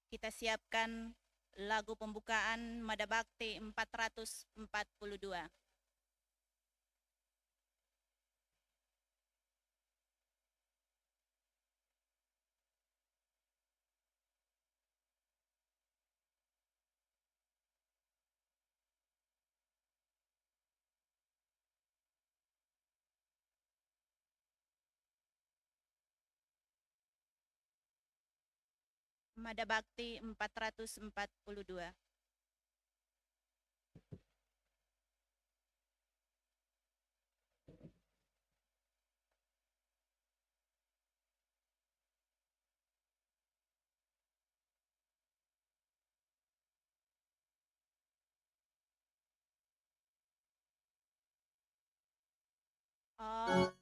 Kita siapkan lagu pembukaan Mada Bakti 442. Mada Bakti 442. Oh.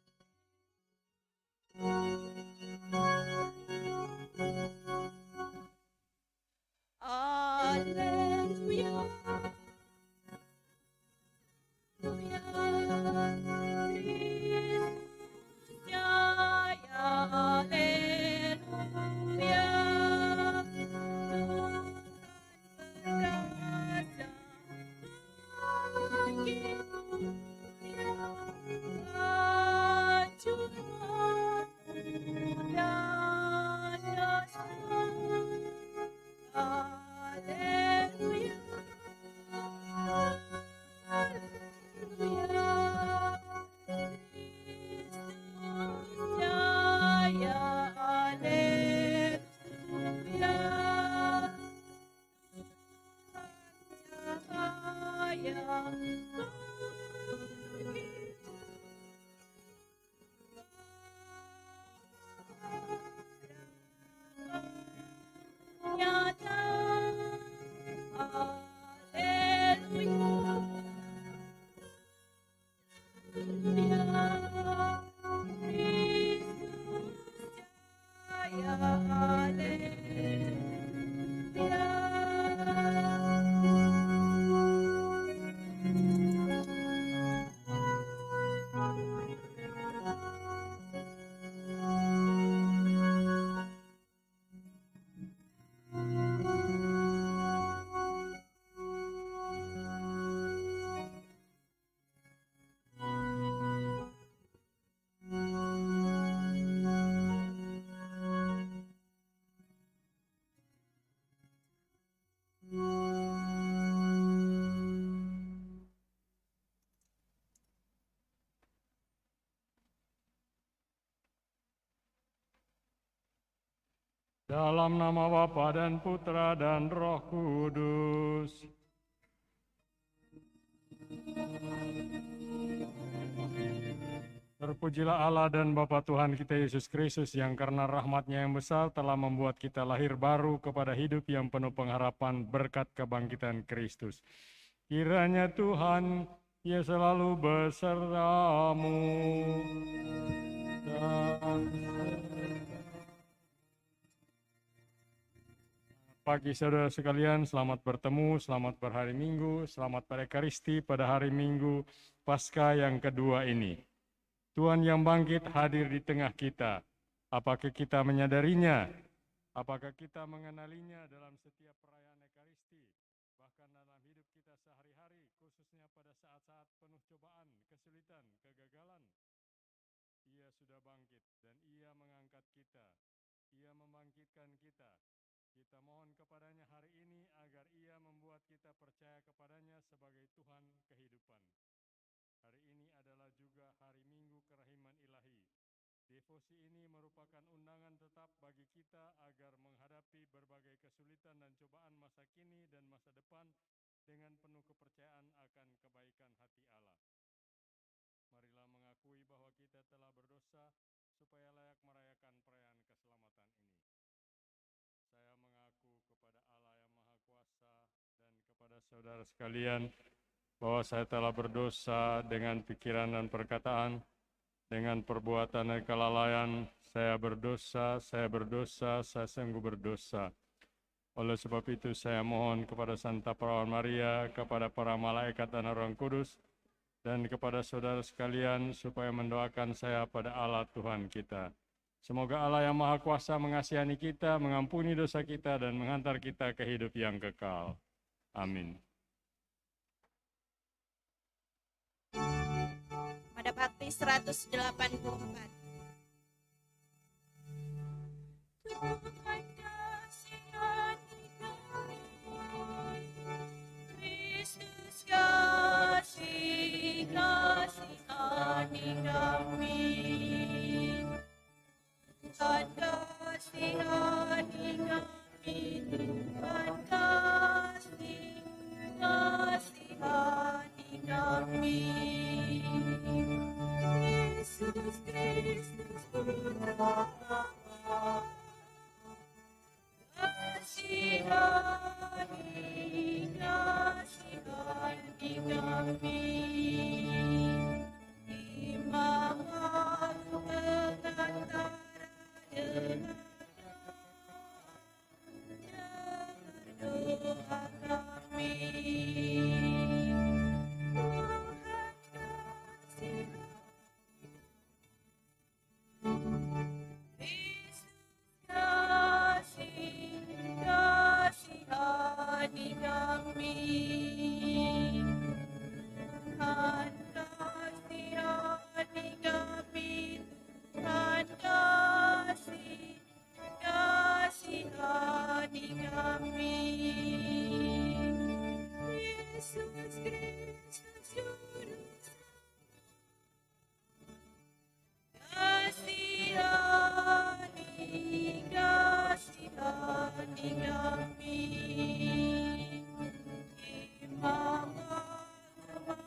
Alleluia. Dalam nama Bapa dan Putra dan Roh Kudus. Terpujilah Allah dan Bapa Tuhan kita Yesus Kristus yang karena rahmat-Nya yang besar telah membuat kita lahir baru kepada hidup yang penuh pengharapan berkat kebangkitan Kristus. Kiranya Tuhan, Ia selalu besertamu dan pagi saudara sekalian, selamat bertemu, selamat berhari Minggu, selamat pada Ekaristi pada hari Minggu Paskah yang kedua ini. Tuhan yang bangkit hadir di tengah kita. Apakah kita menyadarinya? Apakah kita mengenalinya dalam setiap perayaan Ekaristi? Bahkan dalam hidup kita sehari-hari, khususnya pada saat-saat penuh cobaan, kesulitan, kegagalan. Ia sudah bangkit dan Ia mengangkat kita. Ia membangkitkan kita. Kita mohon kepadanya hari ini agar Ia membuat kita percaya kepadanya sebagai Tuhan kehidupan. Hari ini adalah juga hari Minggu Kerahiman Ilahi. Devosi ini merupakan undangan tetap bagi kita agar menghadapi berbagai kesulitan dan cobaan masa kini dan masa depan dengan penuh kepercayaan akan kebaikan hati Allah. Marilah mengakui bahwa kita telah berdosa supaya layak merayakan perayaan keselamatan ini. Saya mengaku kepada Allah yang Maha Kuasa dan kepada saudara sekalian bahwa saya telah berdosa dengan pikiran dan perkataan, dengan perbuatan dan kelalaian. Saya berdosa, saya sungguh berdosa. Oleh sebab itu saya mohon kepada Santa Perawan Maria, kepada para malaikat dan Roh Kudus, dan kepada saudara sekalian supaya mendoakan saya pada Allah Tuhan kita. Semoga Allah yang Maha Kuasa mengasihani kita, mengampuni dosa kita, dan menghantar kita ke hidup yang kekal. Amin. Madabakti 184. Tuhan kasihani kami, Kristus kasihani kami. Tuhan kasihani kami, Tuhan kasihani kami. Yesus Kristus Putra Allah, kasihani kami. Imam pengantara dengar doa kami. Kasihani kami, Tuhan kasihani kami, Tuhan kasihani kami. Yesus Kristus Juru kasihani kami. Imam ampunilah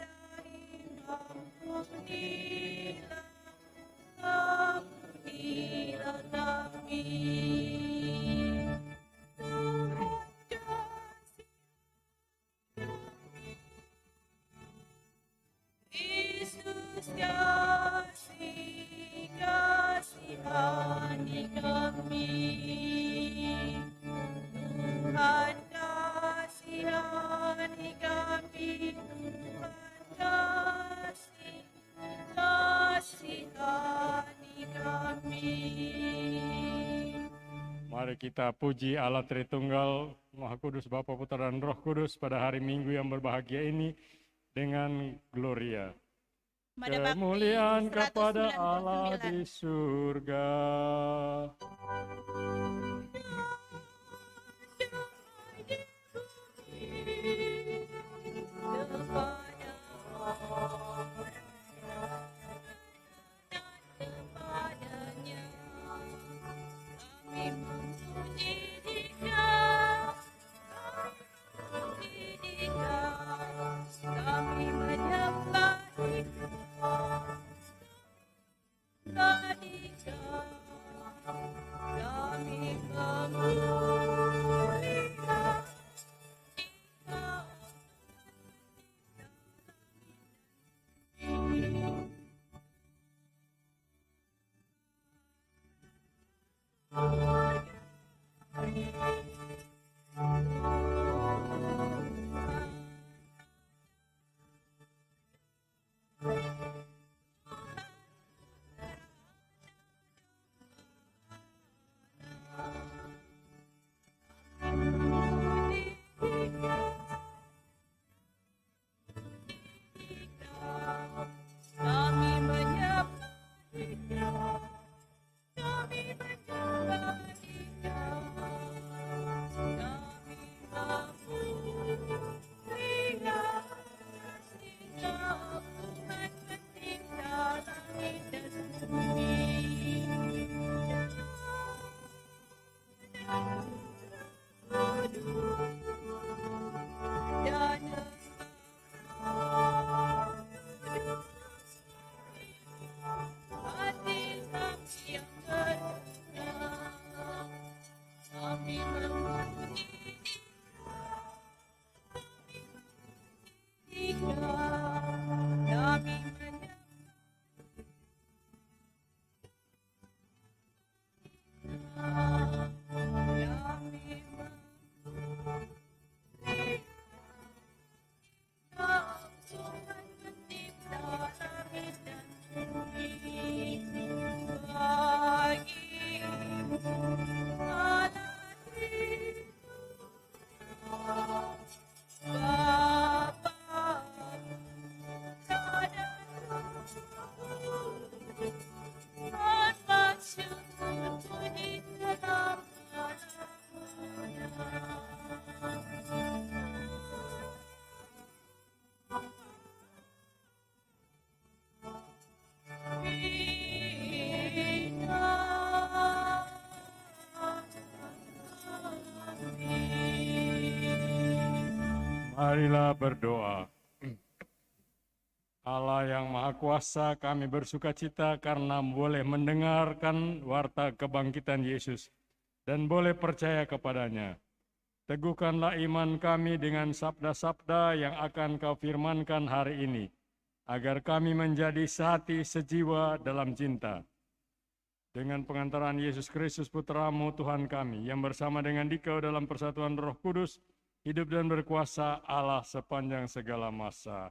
kami. Tuhan kasihani Kristus kasihani kami. Tuhan kasihani kami, Tuhan kasihani kami. Mari kita puji Allah Tritunggal, Maha Kudus, Bapa, Putra, dan Roh Kudus pada hari Minggu yang berbahagia ini dengan gloria. Madabakti Kemuliaan kepada Allah 199. di surga. Kami Marilah berdoa. Allah yang Maha Kuasa, kami bersuka cita karena boleh mendengarkan warta kebangkitan Yesus dan boleh percaya kepadanya. Teguhkanlah iman kami dengan sabda-sabda yang akan Kau firmankan hari ini, agar kami menjadi sehati sejiwa dalam cinta. Dengan pengantaran Yesus Kristus Putra-Mu Tuhan kami, yang bersama dengan Dikau dalam persatuan Roh Kudus, hidup dan berkuasa Allah sepanjang segala masa.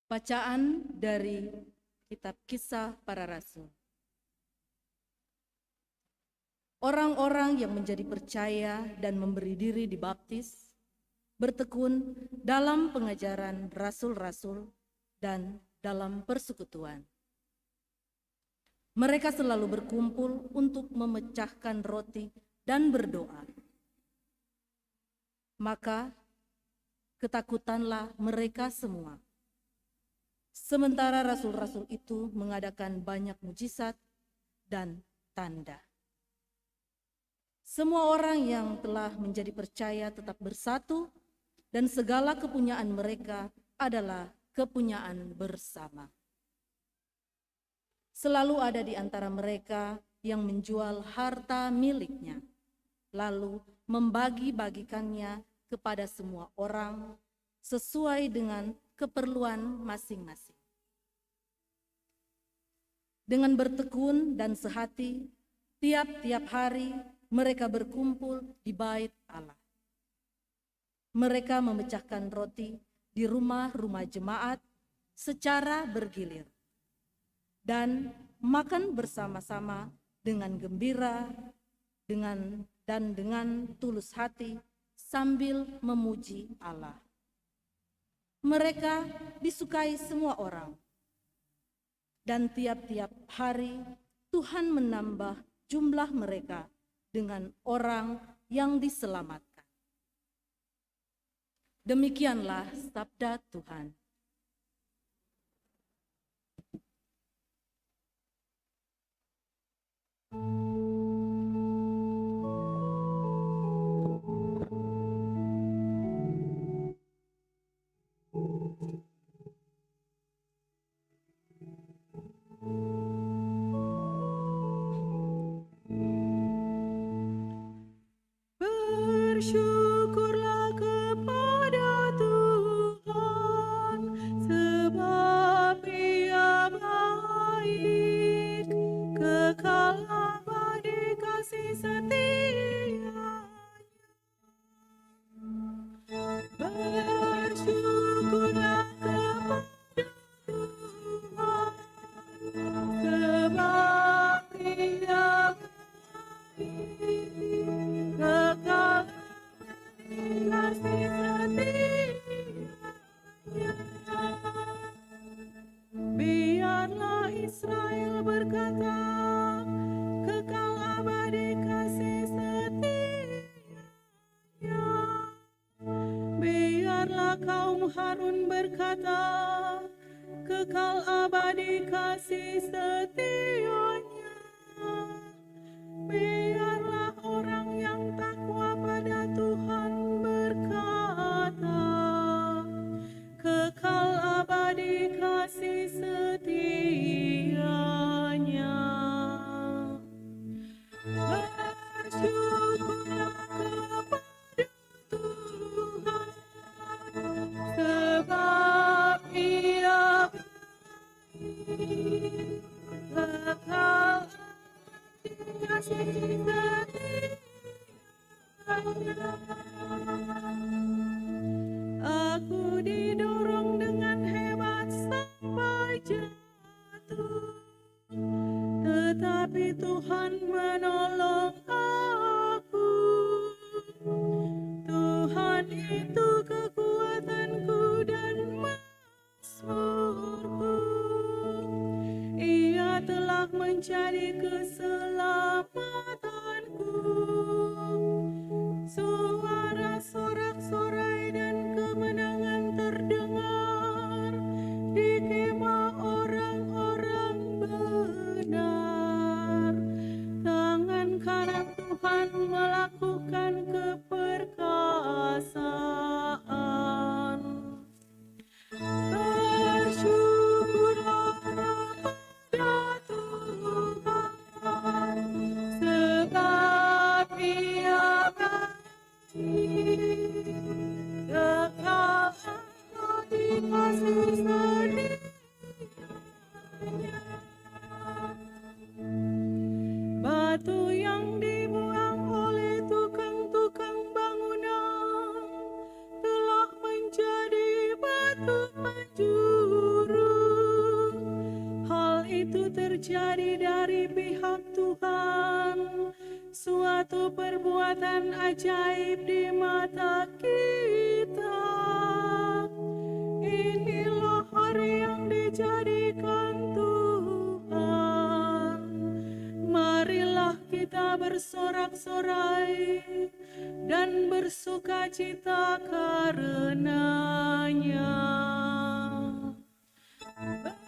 Bacaan dari Kitab Kisah Para Rasul. Orang-orang yang menjadi percaya dan memberi diri dibaptis, bertekun dalam pengajaran rasul-rasul dan dalam persekutuan. Mereka selalu berkumpul untuk memecahkan roti dan berdoa. Maka ketakutanlah mereka semua. Sementara rasul-rasul itu mengadakan banyak mujizat dan tanda. Semua orang yang telah menjadi percaya tetap bersatu, dan segala kepunyaan mereka adalah kepunyaan bersama. Selalu ada di antara mereka yang menjual harta miliknya, lalu membagi-bagikannya kepada semua orang sesuai dengan keperluan masing-masing. Dengan bertekun dan sehati, tiap-tiap hari mereka berkumpul di bait Allah. Mereka memecahkan roti di rumah-rumah jemaat secara bergilir dan makan bersama-sama dengan gembira dan dengan tulus hati sambil memuji Allah. Mereka disukai semua orang, dan tiap-tiap hari Tuhan menambah jumlah mereka dengan orang yang diselamatkan. Demikianlah sabda Tuhan. Bersyukurlah kepada Tuhan, sebab Ia baik, kekal abadi kasih setianya. Bersyukurlah kepada Tuhan, sebab Ia baik, kekal kasih setianya. Biarlah Israel berkata, kekal abadi kasih setianya. Biarlah kaum Harun berkata, kekal abadi kasih setianya. Biarlah orang yang takwa pada Tuhan berkata, kekal abadi kasih setianya. Bersyukurlah kepada Tuhan, sebab Ia baik, kekal kasih setianya. Aku didorong dengan hebat sampai jatuh, tetapi Tuhan menolong aku. Tuhan perbuatan ajaib di mata kita. Inilah hari yang dijadikan Tuhan. Marilah kita bersorak-sorai dan bersukacita karenanya.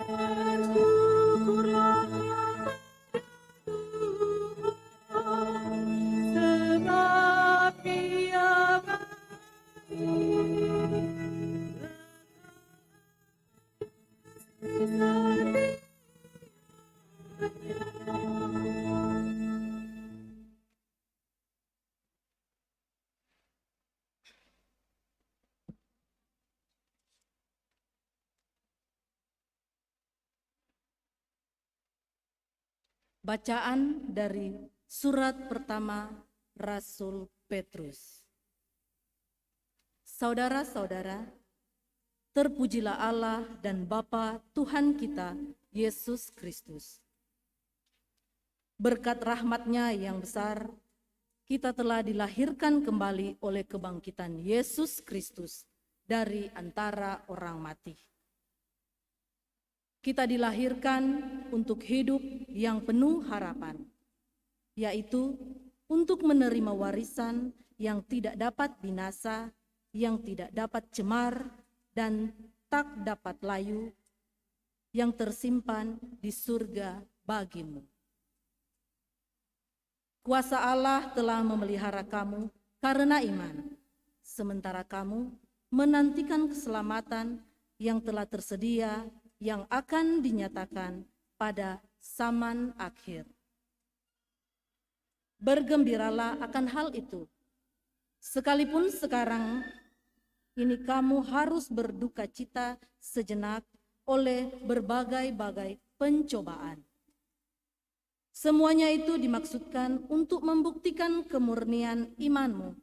Bersyukurlah kepada Tuhan, sebab Dia baik. Bacaan dari surat pertama Rasul Petrus. Saudara-saudara, terpujilah Allah dan Bapa Tuhan kita, Yesus Kristus. Berkat rahmat-Nya yang besar, kita telah dilahirkan kembali oleh kebangkitan Yesus Kristus dari antara orang mati. Kita dilahirkan untuk hidup yang penuh harapan, yaitu untuk menerima warisan yang tidak dapat binasa, yang tidak dapat cemar, dan tak dapat layu, yang tersimpan di surga bagimu. Kuasa Allah telah memelihara kamu karena iman, sementara kamu menantikan keselamatan yang telah tersedia, yang akan dinyatakan pada zaman akhir. Bergembiralah akan hal itu, sekalipun sekarang ini kamu harus berduka cita sejenak oleh berbagai-bagai pencobaan. Semuanya itu dimaksudkan untuk membuktikan kemurnian imanmu,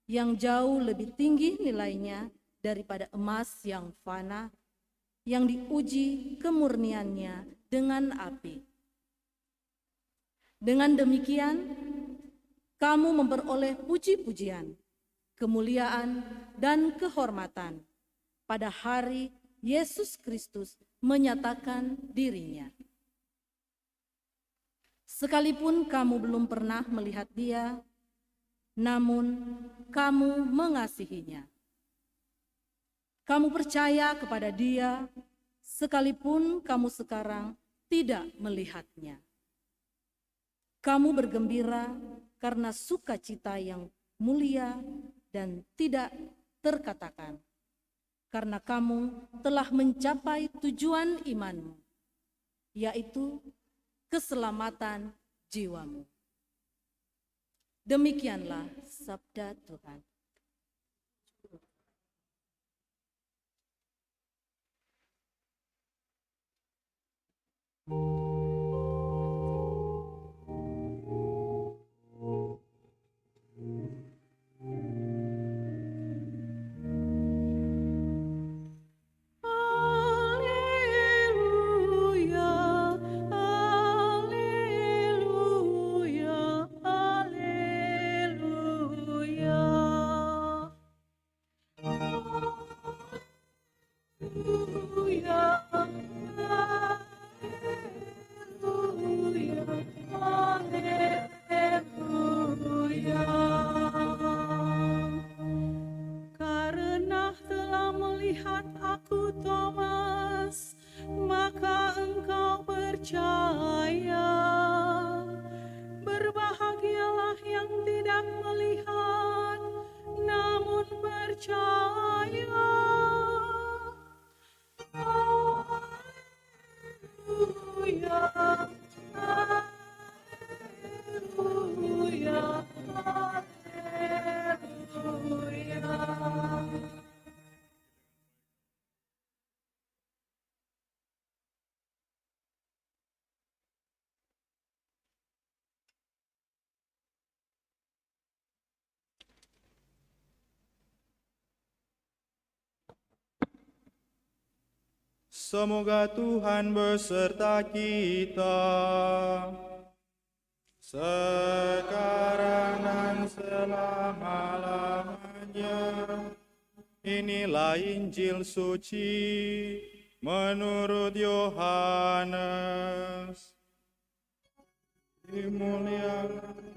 yang jauh lebih tinggi nilainya daripada emas yang fana, yang diuji kemurniannya dengan api. Dengan demikian, kamu memperoleh puji-pujian, kemuliaan, dan kehormatan pada hari Yesus Kristus menyatakan dirinya. Sekalipun kamu belum pernah melihat Dia, namun kamu mengasihinya. Kamu percaya kepada Dia, sekalipun kamu sekarang tidak melihatnya. Kamu bergembira karena sukacita yang mulia dan tidak terkatakan, karena kamu telah mencapai tujuan imanmu, yaitu keselamatan jiwamu. Demikianlah sabda Tuhan. Karena telah melihat aku, Thomas, maka engkau percaya. Berbahagialah yang tidak melihat, namun percaya. Haleluya, haleluya, haleluya. Semoga Tuhan beserta kita. sekarang dan selama-lamanya. Inilah Injil suci menurut Yohanes. Dimuliakan.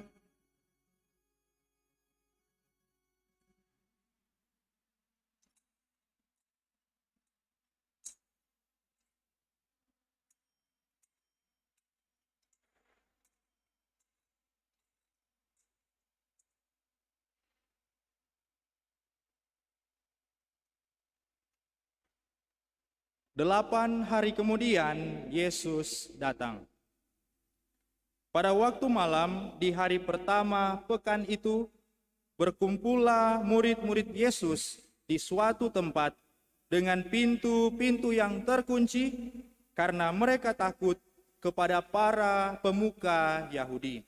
Delapan hari kemudian, Yesus datang. Pada waktu malam di hari pertama pekan itu, berkumpullah murid-murid Yesus di suatu tempat dengan pintu-pintu yang terkunci karena mereka takut kepada para pemuka Yahudi.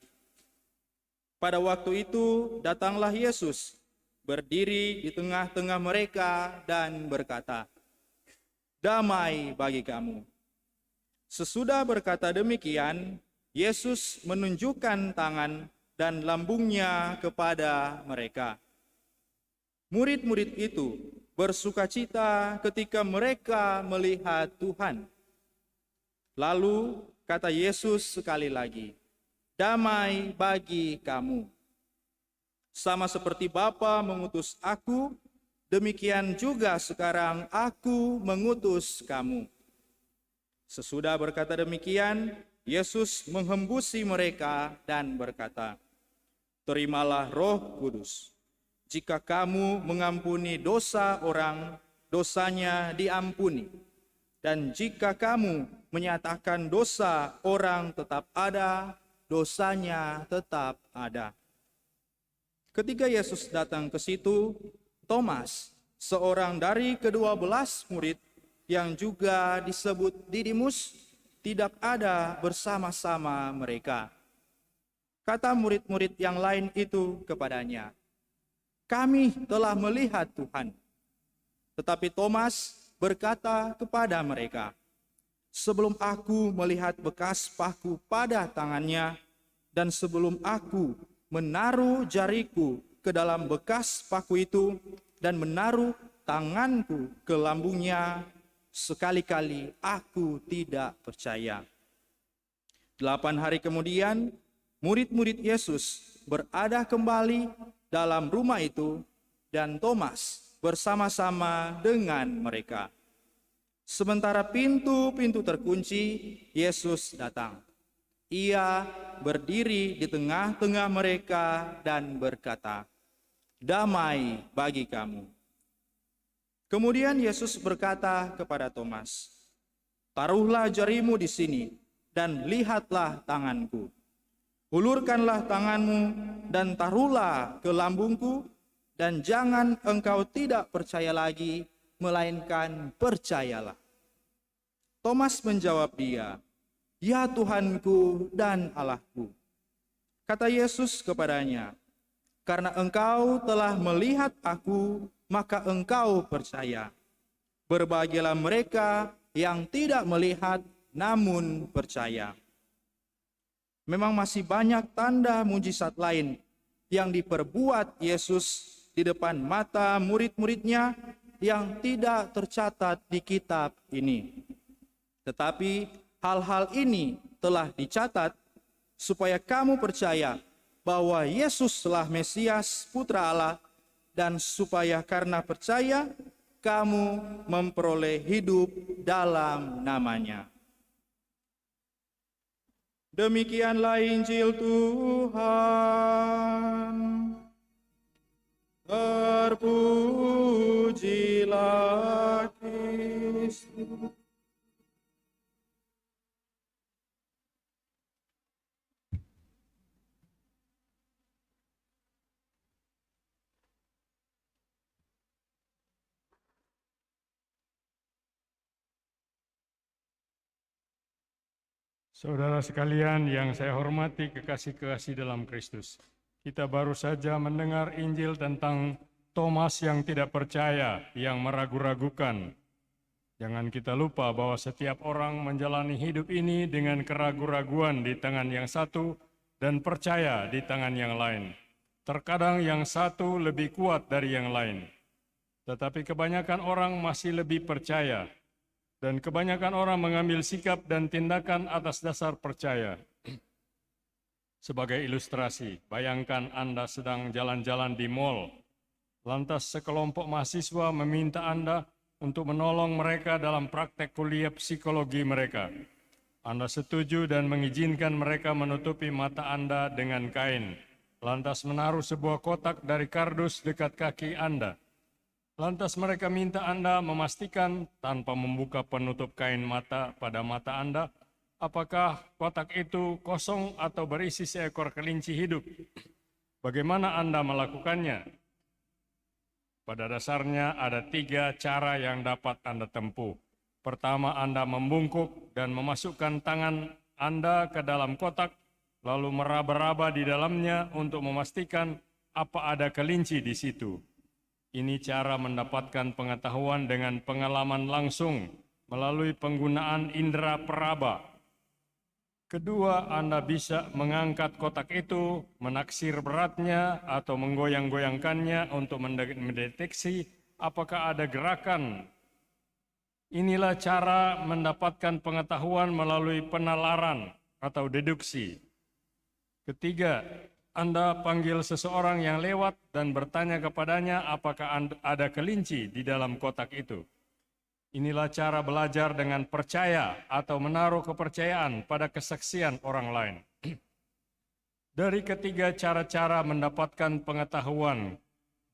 Pada waktu itu datanglah Yesus, berdiri di tengah-tengah mereka dan berkata, "Damai bagi kamu." Sesudah berkata demikian, Yesus menunjukkan tangan dan lambungnya kepada mereka. Murid-murid itu bersukacita ketika mereka melihat Tuhan. Lalu kata Yesus sekali lagi, "Damai bagi kamu. Sama seperti Bapa mengutus aku, demikian juga sekarang aku mengutus kamu." Sesudah berkata demikian, Yesus menghembusi mereka dan berkata, "Terimalah Roh Kudus. Jika kamu mengampuni dosa orang, dosanya diampuni. Dan jika kamu menyatakan dosa orang tetap ada, dosanya tetap ada." Ketika Yesus datang ke situ, Thomas, seorang dari ke-12 murid yang juga disebut Didimus, tidak ada bersama-sama mereka. Kata murid-murid yang lain itu kepadanya, "Kami telah melihat Tuhan." Tetapi Thomas berkata kepada mereka, "Sebelum aku melihat bekas paku pada tangannya, dan sebelum aku menaruh jariku ke dalam bekas paku itu, dan menaruh tanganku ke lambungnya, sekali-kali aku tidak percaya." 8 hari kemudian, murid-murid Yesus berada kembali dalam rumah itu, dan Thomas bersama-sama dengan mereka. Sementara pintu-pintu terkunci, Yesus datang. Ia berdiri di tengah-tengah mereka dan berkata, "Damai bagi kamu." Kemudian Yesus berkata kepada Thomas, "Taruhlah jarimu di sini dan lihatlah tanganku. Hulurkanlah tanganmu dan taruhlah ke lambungku, dan jangan engkau tidak percaya lagi, melainkan percayalah." Thomas menjawab dia, "Ya Tuhanku dan Allahku." Kata Yesus kepadanya, "Karena engkau telah melihat aku, maka engkau percaya. Berbahagialah mereka yang tidak melihat namun percaya." Memang masih banyak tanda mujizat lain yang diperbuat Yesus di depan mata murid-muridnya yang tidak tercatat di kitab ini. Tetapi hal-hal ini telah dicatat supaya kamu percaya bahwa Yesuslah Mesias, Putra Allah, dan supaya karena percaya kamu memperoleh hidup dalam namanya. Demikianlah Injil Tuhan. Terpujilah Kristus. Saudara sekalian yang saya hormati, kekasih-kekasih dalam Kristus. Kita baru saja mendengar Injil tentang Thomas yang tidak percaya, yang meragu-ragukan. Jangan kita lupa bahwa setiap orang menjalani hidup ini dengan keraguan-raguan di tangan yang satu, dan percaya di tangan yang lain. Terkadang yang satu lebih kuat dari yang lain, tetapi kebanyakan orang masih lebih percaya, dan kebanyakan orang mengambil sikap dan tindakan atas dasar percaya. Sebagai ilustrasi, bayangkan Anda sedang jalan-jalan di mal, lantas sekelompok mahasiswa meminta Anda untuk menolong mereka dalam praktek kuliah psikologi mereka. Anda setuju dan mengizinkan mereka menutupi mata Anda dengan kain, lantas menaruh sebuah kotak dari kardus dekat kaki Anda. Lantas mereka minta Anda memastikan tanpa membuka penutup kain mata pada mata Anda, apakah kotak itu kosong atau berisi seekor kelinci hidup. Bagaimana Anda melakukannya? Pada dasarnya ada 3 cara yang dapat Anda tempuh. Pertama, Anda membungkuk dan memasukkan tangan Anda ke dalam kotak, lalu meraba-raba di dalamnya untuk memastikan apa ada kelinci di situ. Ini cara mendapatkan pengetahuan dengan pengalaman langsung melalui penggunaan indera peraba. Kedua, Anda bisa mengangkat kotak itu, menaksir beratnya, atau menggoyang-goyangkannya untuk mendeteksi apakah ada gerakan. Inilah cara mendapatkan pengetahuan melalui penalaran atau deduksi. Ketiga, Anda panggil seseorang yang lewat dan bertanya kepadanya apakah ada kelinci di dalam kotak itu. Inilah cara belajar dengan percaya atau menaruh kepercayaan pada kesaksian orang lain. Dari ketiga cara-cara mendapatkan pengetahuan,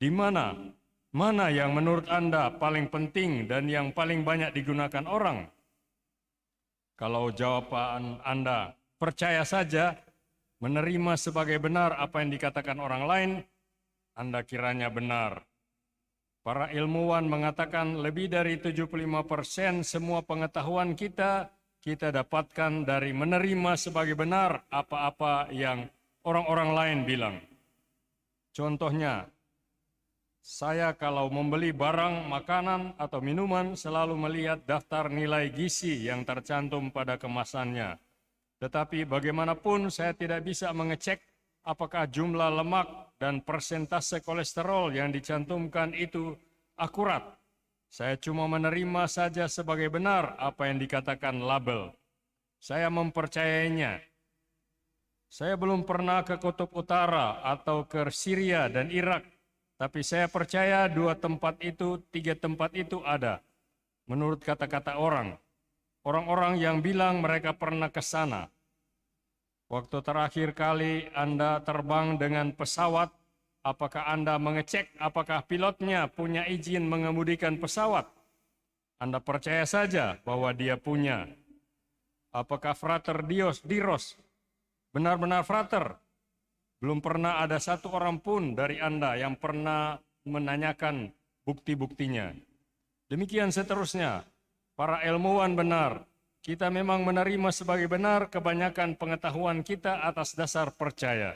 di mana yang menurut Anda paling penting dan yang paling banyak digunakan orang? Kalau jawaban Anda percaya saja, menerima sebagai benar apa yang dikatakan orang lain, Anda kiranya benar. Para ilmuwan mengatakan lebih dari 75% semua pengetahuan kita dapatkan dari menerima sebagai benar apa-apa yang orang-orang lain bilang. Contohnya, saya kalau membeli barang, makanan, atau minuman selalu melihat daftar nilai gizi yang tercantum pada kemasannya. Tetapi bagaimanapun saya tidak bisa mengecek apakah jumlah lemak dan persentase kolesterol yang dicantumkan itu akurat. Saya cuma menerima saja sebagai benar apa yang dikatakan label. Saya mempercayainya. Saya belum pernah ke Kutub Utara atau ke Syria dan Irak, tapi saya percaya 3 tempat itu ada. Menurut kata-kata orang-orang yang bilang mereka pernah ke sana. Waktu terakhir kali Anda terbang dengan pesawat, apakah Anda mengecek apakah pilotnya punya izin mengemudikan pesawat? Anda percaya saja bahwa dia punya. Apakah Frater Diros benar-benar frater? Belum pernah ada satu orang pun dari Anda yang pernah menanyakan bukti-buktinya. Demikian seterusnya, para ilmuwan benar. Kita memang menerima sebagai benar kebanyakan pengetahuan kita atas dasar percaya.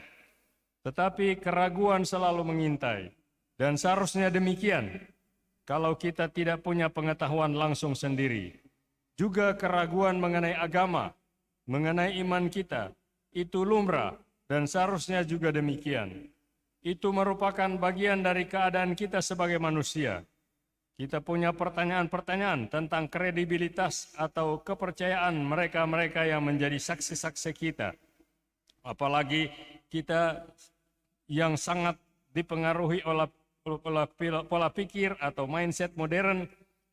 Tetapi keraguan selalu mengintai. Dan seharusnya demikian kalau kita tidak punya pengetahuan langsung sendiri. Juga keraguan mengenai agama, mengenai iman kita, itu lumrah dan seharusnya juga demikian. Itu merupakan bagian dari keadaan kita sebagai manusia. Kita punya pertanyaan-pertanyaan tentang kredibilitas atau kepercayaan mereka-mereka yang menjadi saksi-saksi kita. Apalagi kita yang sangat dipengaruhi oleh pola pikir atau mindset modern,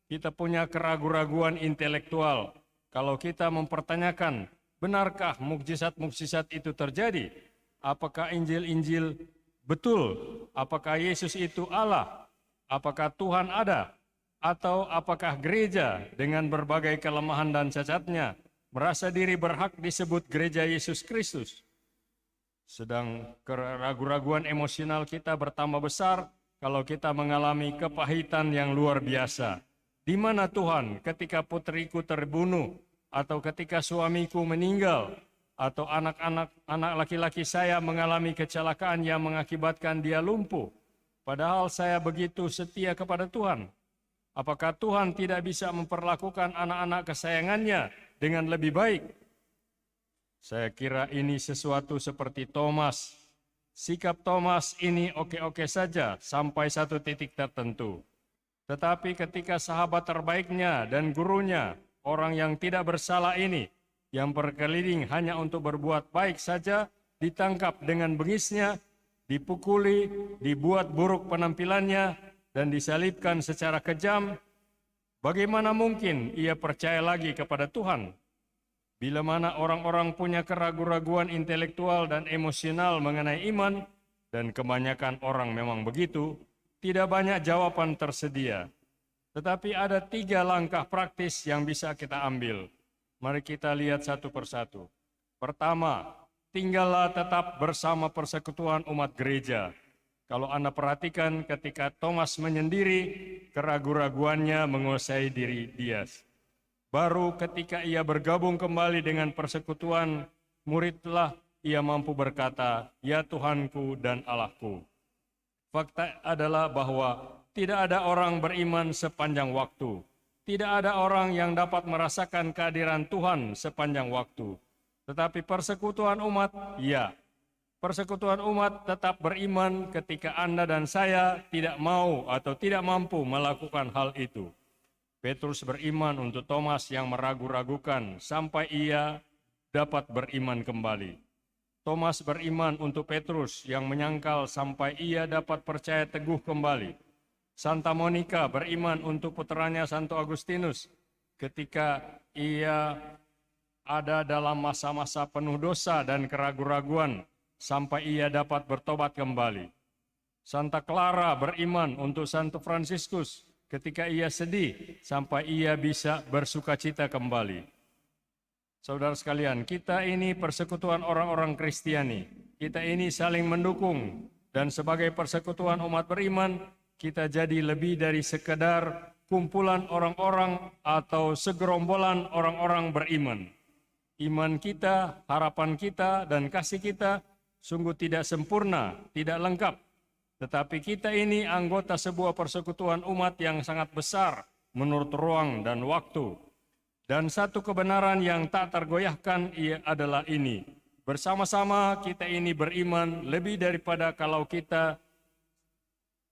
kita punya keraguan-raguan intelektual. Kalau kita mempertanyakan, benarkah mukjizat-mukjizat itu terjadi? Apakah Injil-Injil betul? Apakah Yesus itu Allah? Apakah Tuhan ada? Atau apakah gereja dengan berbagai kelemahan dan cacatnya merasa diri berhak disebut gereja Yesus Kristus? Sedang keraguan-raguan emosional kita bertambah besar kalau kita mengalami kepahitan yang luar biasa. Di mana Tuhan ketika putriku terbunuh, atau ketika suamiku meninggal, atau anak laki-laki saya mengalami kecelakaan yang mengakibatkan dia lumpuh, padahal saya begitu setia kepada Tuhan? Apakah Tuhan tidak bisa memperlakukan anak-anak kesayangannya dengan lebih baik? Saya kira ini sesuatu seperti Thomas. Sikap Thomas ini oke-oke saja sampai satu titik tertentu. Tetapi ketika sahabat terbaiknya dan gurunya, orang yang tidak bersalah ini, yang berkeliling hanya untuk berbuat baik saja, ditangkap dengan bengisnya, dipukuli, dibuat buruk penampilannya, dan disalibkan secara kejam, bagaimana mungkin ia percaya lagi kepada Tuhan? Bila mana orang-orang punya keraguan-raguan intelektual dan emosional mengenai iman, dan kebanyakan orang memang begitu, tidak banyak jawaban tersedia. Tetapi ada 3 langkah praktis yang bisa kita ambil. Mari kita lihat satu persatu. Pertama, tinggallah tetap bersama persekutuan umat gereja. Kalau Anda perhatikan ketika Thomas menyendiri, keraguan-raguannya menguasai diri dia. Baru ketika ia bergabung kembali dengan persekutuan muridlah ia mampu berkata, "Ya Tuhanku dan Allahku." Fakta adalah bahwa tidak ada orang beriman sepanjang waktu. Tidak ada orang yang dapat merasakan kehadiran Tuhan sepanjang waktu. Tetapi persekutuan umat, ya. Persekutuan umat tetap beriman ketika Anda dan saya tidak mau atau tidak mampu melakukan hal itu. Petrus beriman untuk Thomas yang meragu-ragukan sampai ia dapat beriman kembali. Thomas beriman untuk Petrus yang menyangkal sampai ia dapat percaya teguh kembali. Santa Monica beriman untuk putranya Santo Agustinus ketika ia ada dalam masa-masa penuh dosa dan keraguan-raguan sampai ia dapat bertobat kembali. Santa Clara beriman untuk Santo Fransiskus ketika ia sedih sampai ia bisa bersukacita kembali. Saudara sekalian, kita ini persekutuan orang-orang Kristiani. Kita ini saling mendukung dan sebagai persekutuan umat beriman, kita jadi lebih dari sekedar kumpulan orang-orang atau segerombolan orang-orang beriman. Iman kita, harapan kita, dan kasih kita sungguh tidak sempurna, tidak lengkap. Tetapi kita ini anggota sebuah persekutuan umat yang sangat besar menurut ruang dan waktu. Dan satu kebenaran yang tak tergoyahkan adalah ini. Bersama-sama kita ini beriman lebih daripada kalau kita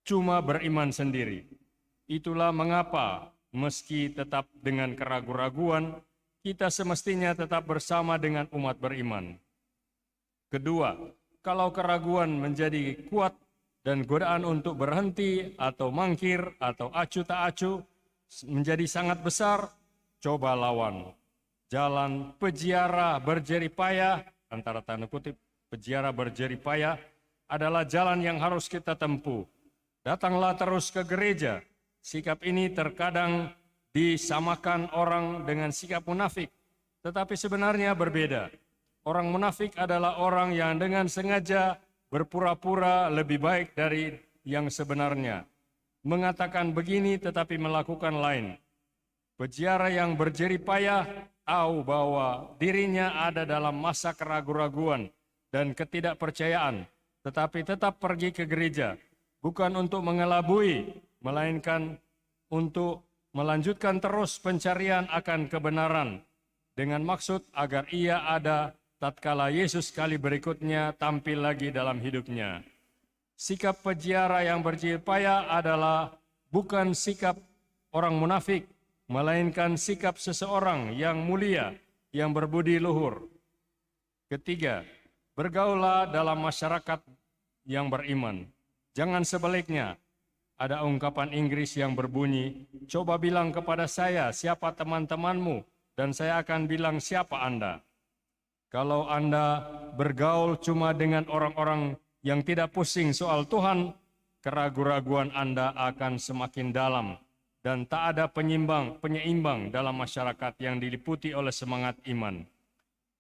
cuma beriman sendiri. Itulah mengapa meski tetap dengan keraguan-raguan, kita semestinya tetap bersama dengan umat beriman. Kedua, kalau keraguan menjadi kuat dan godaan untuk berhenti atau mangkir atau acuh tak acuh menjadi sangat besar, coba lawan. Jalan peziarah berjeripayah, antara tanda kutip, peziarah berjeripayah adalah jalan yang harus kita tempuh. Datanglah terus ke gereja. Sikap ini terkadang disamakan orang dengan sikap munafik, tetapi sebenarnya berbeda. Orang munafik adalah orang yang dengan sengaja berpura-pura lebih baik dari yang sebenarnya. Mengatakan begini tetapi melakukan lain. Peziarah yang berjeripayah tahu bahwa dirinya ada dalam masa keraguan-raguan dan ketidakpercayaan, tetapi tetap pergi ke gereja, bukan untuk mengelabui, melainkan untuk melanjutkan terus pencarian akan kebenaran, dengan maksud agar ia ada tatkala Yesus kali berikutnya tampil lagi dalam hidupnya. Sikap peziarah yang berjeripayah adalah bukan sikap orang munafik, melainkan sikap seseorang yang mulia, yang berbudi luhur. Ketiga, bergaullah dalam masyarakat yang beriman. Jangan sebaliknya. Ada ungkapan Inggris yang berbunyi, coba bilang kepada saya siapa teman-temanmu, dan saya akan bilang siapa Anda. Kalau Anda bergaul cuma dengan orang-orang yang tidak pusing soal Tuhan, keraguan-raguan Anda akan semakin dalam dan tak ada penyeimbang dalam masyarakat yang diliputi oleh semangat iman.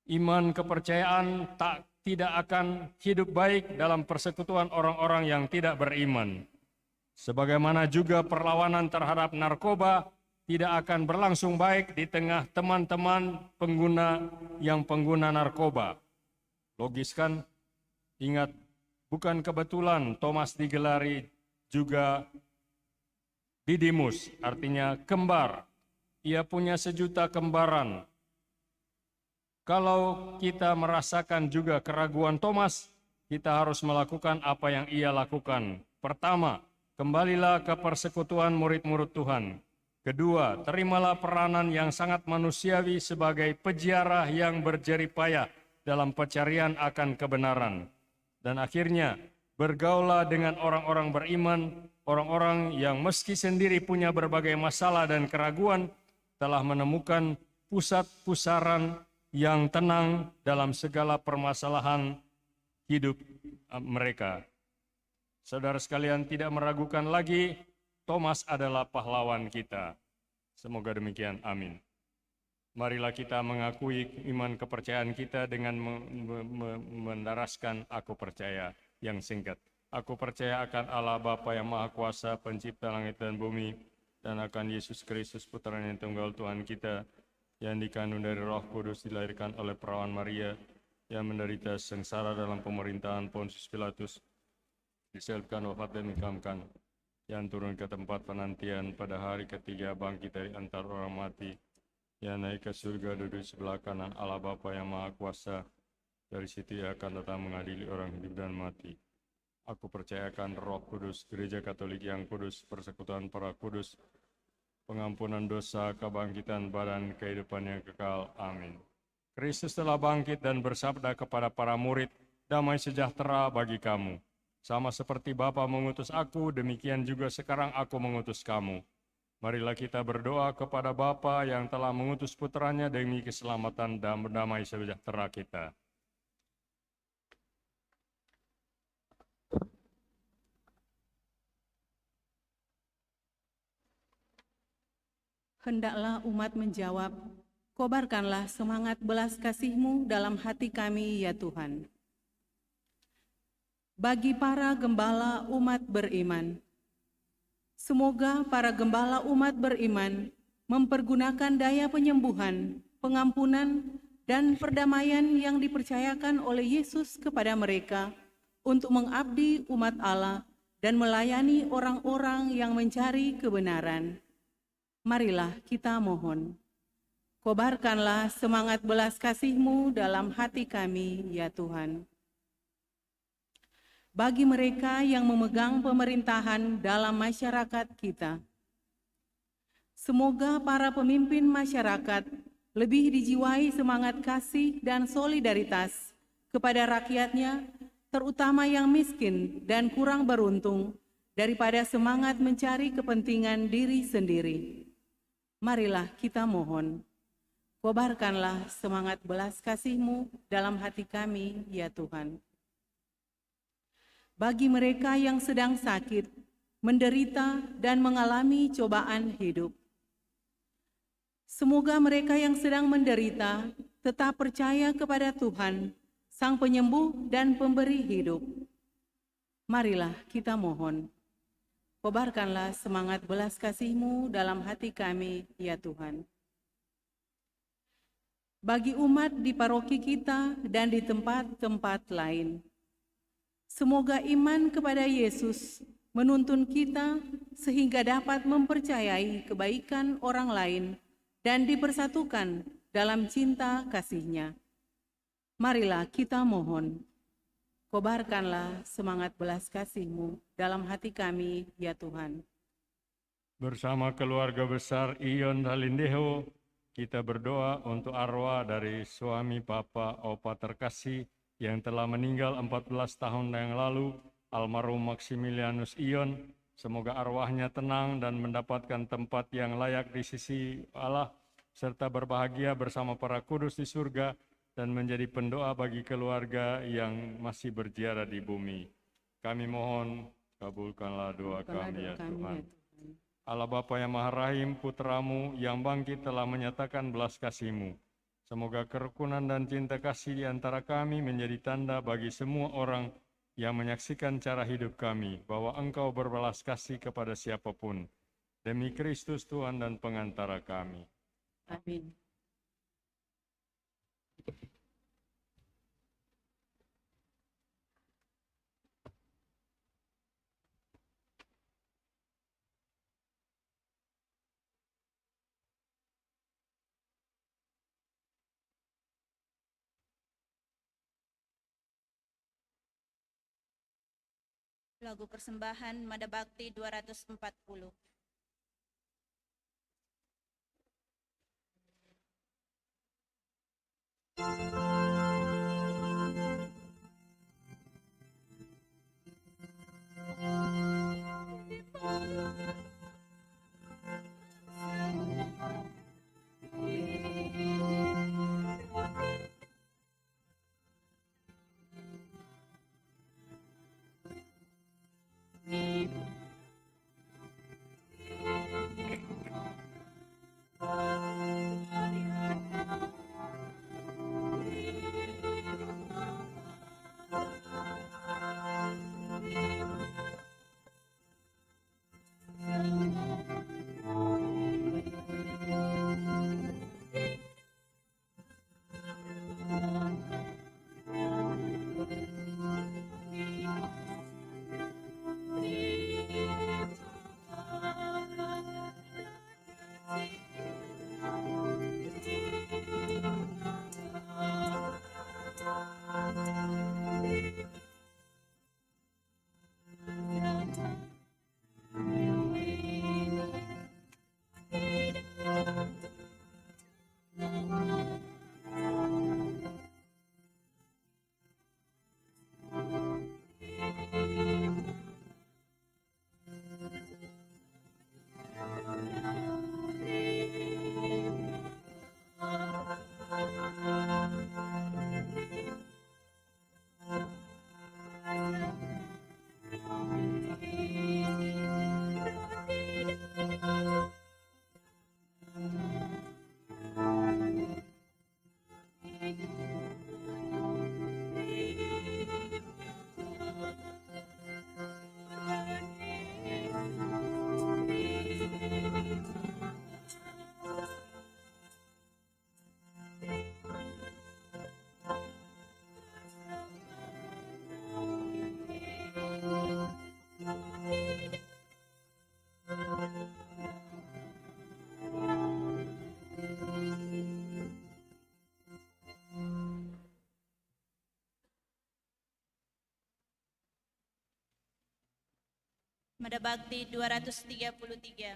Iman kepercayaan tidak akan hidup baik dalam persekutuan orang-orang yang tidak beriman. Sebagaimana juga perlawanan terhadap narkoba tidak akan berlangsung baik di tengah teman-teman pengguna narkoba. Logis kan? Ingat, bukan kebetulan Thomas digelari juga Didimus, artinya kembar. Ia punya 1 juta kembaran. Kalau kita merasakan juga keraguan Thomas, kita harus melakukan apa yang ia lakukan. Pertama, kembalilah ke persekutuan murid-murid Tuhan. Kedua, terimalah peranan yang sangat manusiawi sebagai peziarah yang berjeripayah dalam pencarian akan kebenaran. Dan akhirnya, bergaulah dengan orang-orang beriman, orang-orang yang meski sendiri punya berbagai masalah dan keraguan, telah menemukan pusat pusaran yang tenang dalam segala permasalahan hidup mereka. Saudara sekalian, tidak meragukan lagi, Thomas adalah pahlawan kita. Semoga demikian, amin. Marilah kita mengakui iman kepercayaan kita dengan mendaraskan aku percaya yang singkat. Aku percaya akan Allah Bapa yang Maha Kuasa, pencipta langit dan bumi, dan akan Yesus Kristus, putranya yang tunggal Tuhan kita, yang dikandung dari Roh Kudus, dilahirkan oleh perawan Maria, yang menderita sengsara dalam pemerintahan Pontius Pilatus, disalibkan, wafat dan dikamkan, yang turun ke tempat penantian, pada hari ketiga bangkit dari antara orang mati, yang naik ke surga, duduk sebelah kanan Allah Bapa yang Maha Kuasa. Dari situ ia akan datang mengadili orang hidup dan mati. Aku percayakan Roh Kudus, Gereja Katolik yang kudus, persekutuan para kudus, pengampunan dosa, kebangkitan badan, kehidupan yang kekal. Amin. Kristus telah bangkit dan bersabda kepada para murid, damai sejahtera bagi kamu. Sama seperti Bapa mengutus aku, demikian juga sekarang aku mengutus kamu. Marilah kita berdoa kepada Bapa yang telah mengutus putranya demi keselamatan dan damai sejahtera kita. Hendaklah umat menjawab, kobarkanlah semangat belas kasih-Mu dalam hati kami, ya Tuhan. Bagi para gembala umat beriman, semoga para gembala umat beriman mempergunakan daya penyembuhan, pengampunan, dan perdamaian yang dipercayakan oleh Yesus kepada mereka untuk mengabdi umat Allah dan melayani orang-orang yang mencari kebenaran. Marilah kita mohon. Kobarkanlah semangat belas kasih-Mu dalam hati kami, ya Tuhan. Bagi mereka yang memegang pemerintahan dalam masyarakat kita, semoga para pemimpin masyarakat lebih dijiwai semangat kasih dan solidaritas kepada rakyatnya, terutama yang miskin dan kurang beruntung, daripada semangat mencari kepentingan diri sendiri. Marilah kita mohon. Kobarkanlah semangat belas kasih-Mu dalam hati kami, ya Tuhan. Bagi mereka yang sedang sakit, menderita, dan mengalami cobaan hidup, semoga mereka yang sedang menderita tetap percaya kepada Tuhan, Sang Penyembuh dan Pemberi hidup. Marilah kita mohon. Kobarkanlah semangat belas kasih-Mu dalam hati kami, ya Tuhan. Bagi umat di paroki kita dan di tempat-tempat lain, semoga iman kepada Yesus menuntun kita sehingga dapat mempercayai kebaikan orang lain dan dipersatukan dalam cinta kasih-Nya. Marilah kita mohon. Kobarkanlah semangat belas kasih-Mu dalam hati kami, ya Tuhan. Bersama keluarga besar Ion Halindeho, kita berdoa untuk arwah dari suami Bapak Opa terkasih yang telah meninggal 14 tahun yang lalu, almarhum Maximilianus Ion. Semoga arwahnya tenang dan mendapatkan tempat yang layak di sisi Allah, serta berbahagia bersama para kudus di surga, dan menjadi pendoa bagi keluarga yang masih berziarah di bumi. Kami mohon, kabulkanlah doa kami, ya Tuhan. Allah Bapa yang Maha Rahim, Putra-Mu yang bangkit telah menyatakan belas kasih-Mu. Semoga kerukunan dan cinta kasih di antara kami menjadi tanda bagi semua orang yang menyaksikan cara hidup kami, bahwa Engkau berbelas kasih kepada siapapun. Demi Kristus Tuhan dan pengantara kami. Amin. Lagu persembahan Mada Bakti 240. Mada Bakti 233.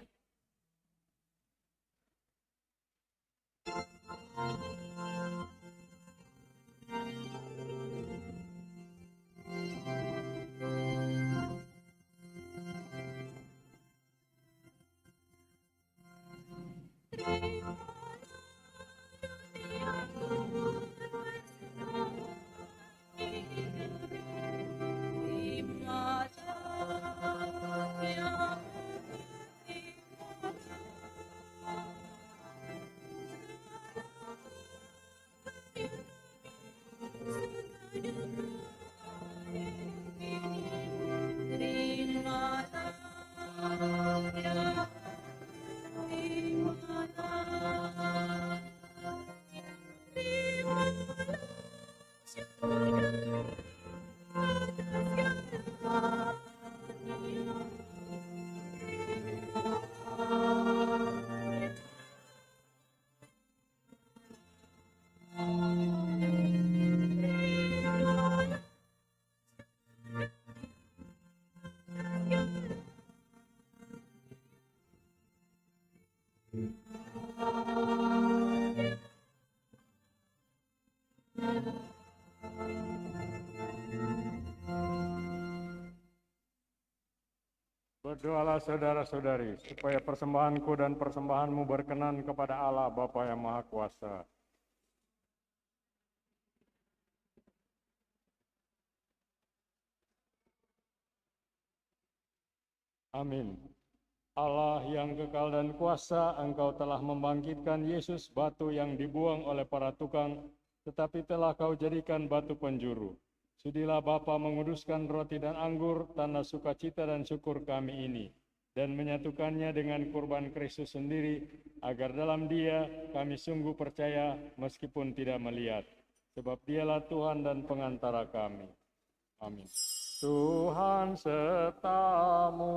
Berdoalah saudara-saudari, supaya persembahanku dan persembahanmu berkenan kepada Allah Bapa yang Maha Kuasa. Amin. Allah yang kekal dan kuasa, Engkau telah membangkitkan Yesus, batu yang dibuang oleh para tukang, tetapi telah Kau jadikan batu penjuru. Sudilah Bapa menguduskan roti dan anggur, tanda sukacita dan syukur kami ini, dan menyatukannya dengan kurban Kristus sendiri, agar dalam Dia kami sungguh percaya meskipun tidak melihat, sebab Dialah Tuhan dan pengantara kami. Amin. Tuhan sertamu.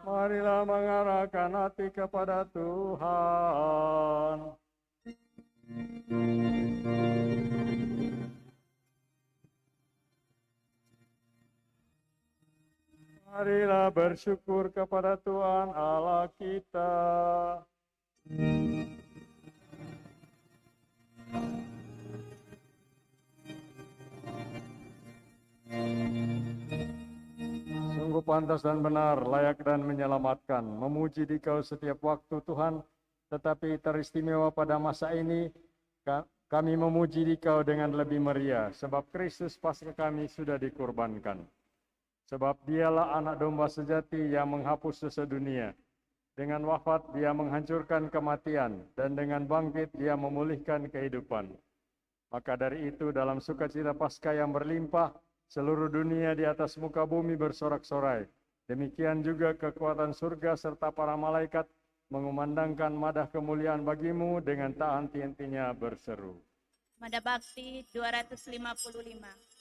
Marilah mengarahkan hati kepada Tuhan. Marilah bersyukur kepada Tuhan Allah kita. Sungguh pantas dan benar, layak dan menyelamatkan, memuji Dikau setiap waktu Tuhan, tetapi teristimewa pada masa ini, kami memuji Dikau dengan lebih meriah, sebab Kristus Paskah kami sudah dikorbankan. Sebab dialah anak domba sejati yang menghapus dosa dunia. Dengan wafat dia menghancurkan kematian, dan dengan bangkit dia memulihkan kehidupan. Maka dari itu dalam sukacita Paskah yang berlimpah, seluruh dunia di atas muka bumi bersorak-sorai. Demikian juga kekuatan surga serta para malaikat mengumandangkan madah kemuliaan bagimu dengan tak henti-hentinya berseru. Mada Bakti 255.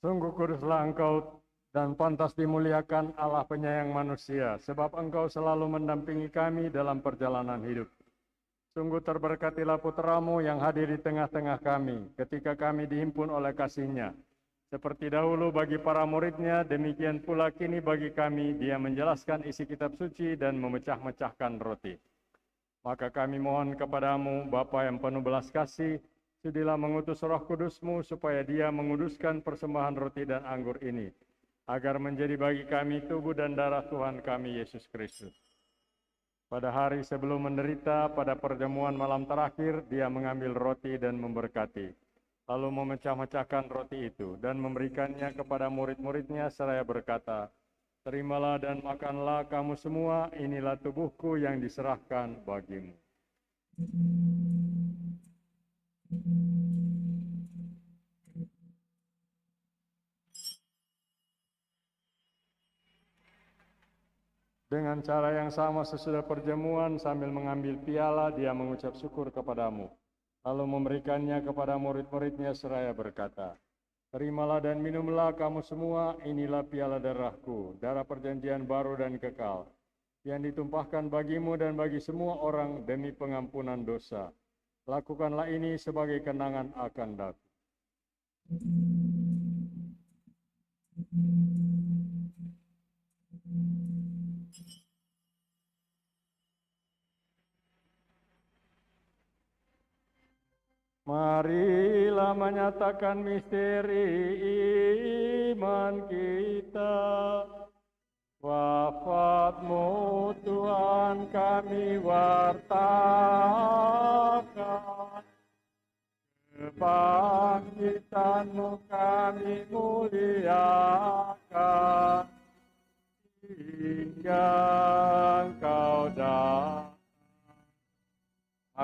Sungguh kuduslah Engkau dan pantas dimuliakan Allah penyayang manusia, sebab Engkau selalu mendampingi kami dalam perjalanan hidup. Sungguh terberkatilah putra-Mu yang hadir di tengah-tengah kami, ketika kami dihimpun oleh kasih-Nya. Seperti dahulu bagi para murid-Nya, demikian pula kini bagi kami, Dia menjelaskan isi kitab suci dan memecah-mecahkan roti. Maka kami mohon kepadamu, Bapa yang penuh belas kasih, sudilah mengutus Roh Kudus-Mu supaya Dia menguduskan persembahan roti dan anggur ini, agar menjadi bagi kami tubuh dan darah Tuhan kami Yesus Kristus. Pada hari sebelum menderita, pada perjamuan malam terakhir, Dia mengambil roti dan memberkati, lalu memecah-mecahkan roti itu dan memberikannya kepada murid-murid-Nya seraya berkata, "Terimalah dan makanlah kamu semua, inilah tubuhku yang diserahkan bagimu." Dengan cara yang sama sesudah perjamuan, sambil mengambil piala, Dia mengucap syukur kepadamu, lalu memberikannya kepada murid-murid-Nya seraya berkata, "Terimalah dan minumlah kamu semua, inilah piala darahku, darah perjanjian baru dan kekal, yang ditumpahkan bagimu dan bagi semua orang demi pengampunan dosa. Lakukanlah ini sebagai kenangan akan daku." Marilah menyatakan misteri iman kita. Wafat-Mu Tuhan kami wartakan, kebangkitan-Mu kami muliakan, hingga Engkau datang.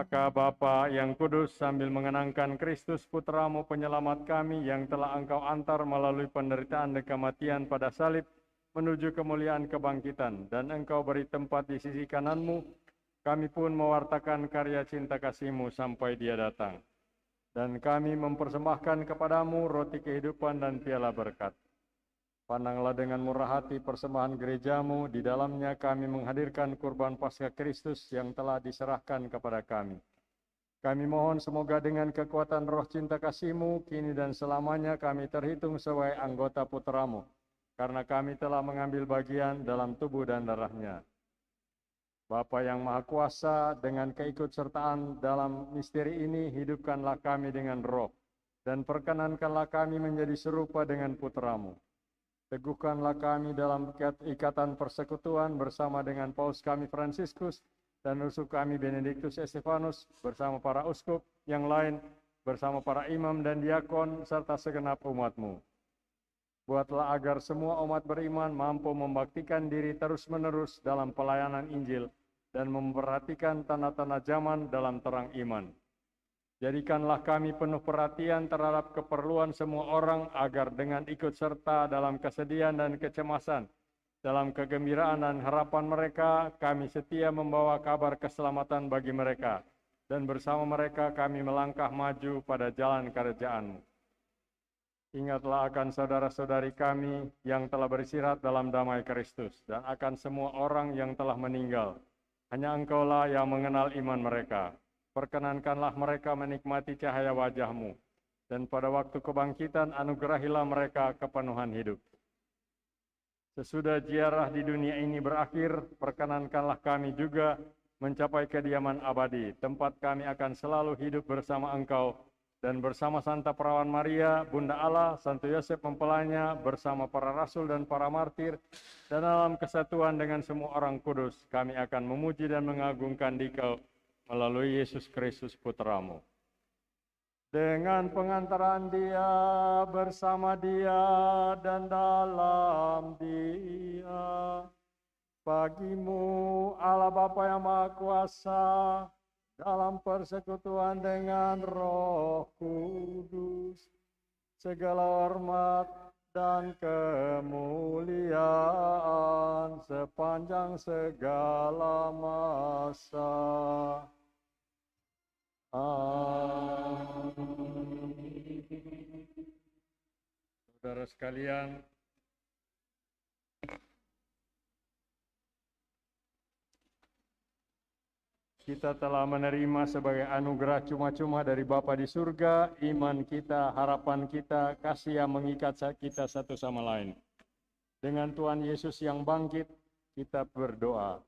Maka Bapa yang kudus, sambil mengenangkan Kristus Putramu penyelamat kami yang telah Engkau antar melalui penderitaan dan kematian pada salib menuju kemuliaan kebangkitan, dan Engkau beri tempat di sisi kanan-Mu, kami pun mewartakan karya cinta kasih-Mu sampai Dia datang. Dan kami mempersembahkan kepadamu roti kehidupan dan piala berkat. Pandanglah dengan murah hati persembahan gerejamu, di dalamnya kami menghadirkan kurban Paskah Kristus yang telah diserahkan kepada kami. Kami mohon semoga dengan kekuatan roh cinta kasih-Mu, kini dan selamanya kami terhitung sebagai anggota putra-Mu, karena kami telah mengambil bagian dalam tubuh dan darah-Nya. Bapa yang Maha Kuasa, dengan keikutsertaan dalam misteri ini, hidupkanlah kami dengan roh, dan perkenankanlah kami menjadi serupa dengan putra-Mu. Teguhkanlah kami dalam ikatan persekutuan bersama dengan Paus kami Fransiskus dan uskup kami Benediktus Estefanus bersama para uskup yang lain, bersama para imam dan diakon serta segenap umat-Mu. Buatlah agar semua umat beriman mampu membaktikan diri terus-menerus dalam pelayanan Injil dan memperhatikan tanda-tanda zaman dalam terang iman. Jadikanlah kami penuh perhatian terhadap keperluan semua orang agar dengan ikut serta dalam kesedihan dan kecemasan, dalam kegembiraan dan harapan mereka, kami setia membawa kabar keselamatan bagi mereka, dan bersama mereka kami melangkah maju pada jalan kerajaan-Mu. Ingatlah akan saudara-saudari kami yang telah beristirahat dalam damai Kristus, dan akan semua orang yang telah meninggal. Hanya Engkaulah yang mengenal iman mereka. Perkenankanlah mereka menikmati cahaya wajah-Mu, dan pada waktu kebangkitan anugerahilah mereka kepenuhan hidup. Sesudah ziarah di dunia ini berakhir, perkenankanlah kami juga mencapai kediaman abadi, tempat kami akan selalu hidup bersama Engkau, dan bersama Santa Perawan Maria, Bunda Allah, Santo Yosef mempelainya, bersama para rasul dan para martir, dan dalam kesatuan dengan semua orang kudus, kami akan memuji dan mengagungkan Dikau, melalui Yesus Kristus Putra-Mu. Dengan pengantaran Dia, bersama Dia, dan dalam Dia, bagi-Mu Allah Bapa yang Maha Kuasa, dalam persekutuan dengan Roh Kudus, segala hormat dan kemuliaan sepanjang segala masa. Saudara sekalian, kita telah menerima sebagai anugerah cuma-cuma dari Bapa di surga, iman kita, harapan kita, kasih yang mengikat kita satu sama lain. Dengan Tuhan Yesus yang bangkit, kita berdoa.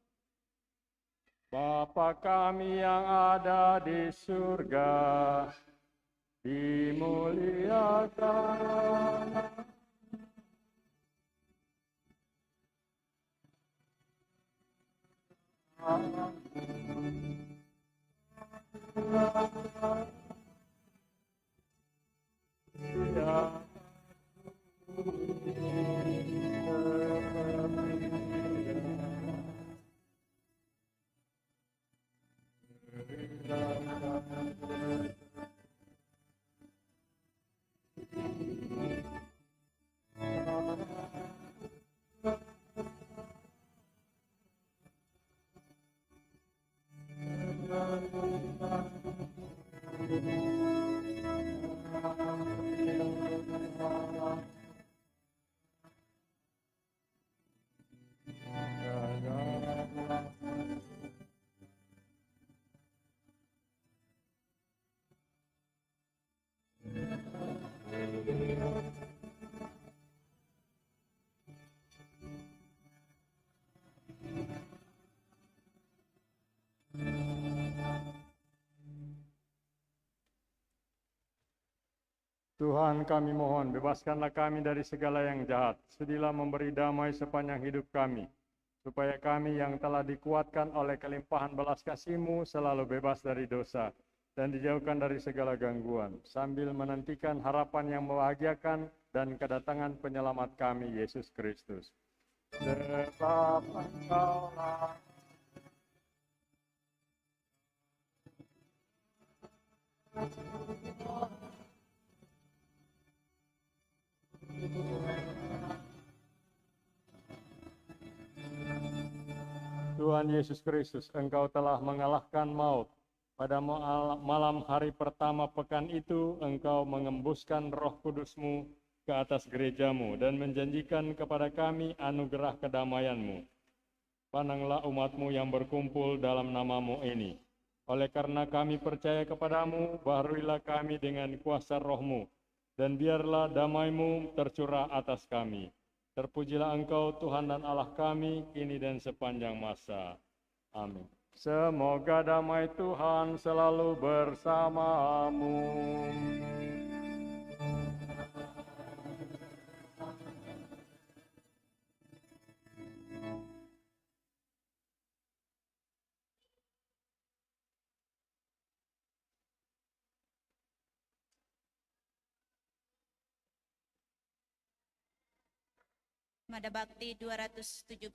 Bapa kami yang ada di surga, dimuliakan. Tuhan, kami mohon, bebaskanlah kami dari segala yang jahat. Sudilah memberi damai sepanjang hidup kami, supaya kami yang telah dikuatkan oleh kelimpahan belas kasih-Mu selalu bebas dari dosa dan dijauhkan dari segala gangguan, sambil menantikan harapan yang membahagiakan dan kedatangan penyelamat kami, Yesus Kristus. Sebab Engkaulah Tuhan Yesus Kristus, Engkau telah mengalahkan maut. Pada malam hari pertama pekan itu, Engkau mengembuskan Roh Kudus-Mu ke atas gereja-Mu dan menjanjikan kepada kami anugerah kedamaian-Mu. Pandanglah umat-Mu yang berkumpul dalam nama-Mu ini. Oleh karena kami percaya kepadamu, baharuilah kami dengan kuasa Roh-Mu, dan biarlah damai-Mu tercurah atas kami. Terpujilah Engkau, Tuhan dan Allah kami, kini dan sepanjang masa. Amin. Semoga damai Tuhan selalu bersamamu. Mada Bakti 276.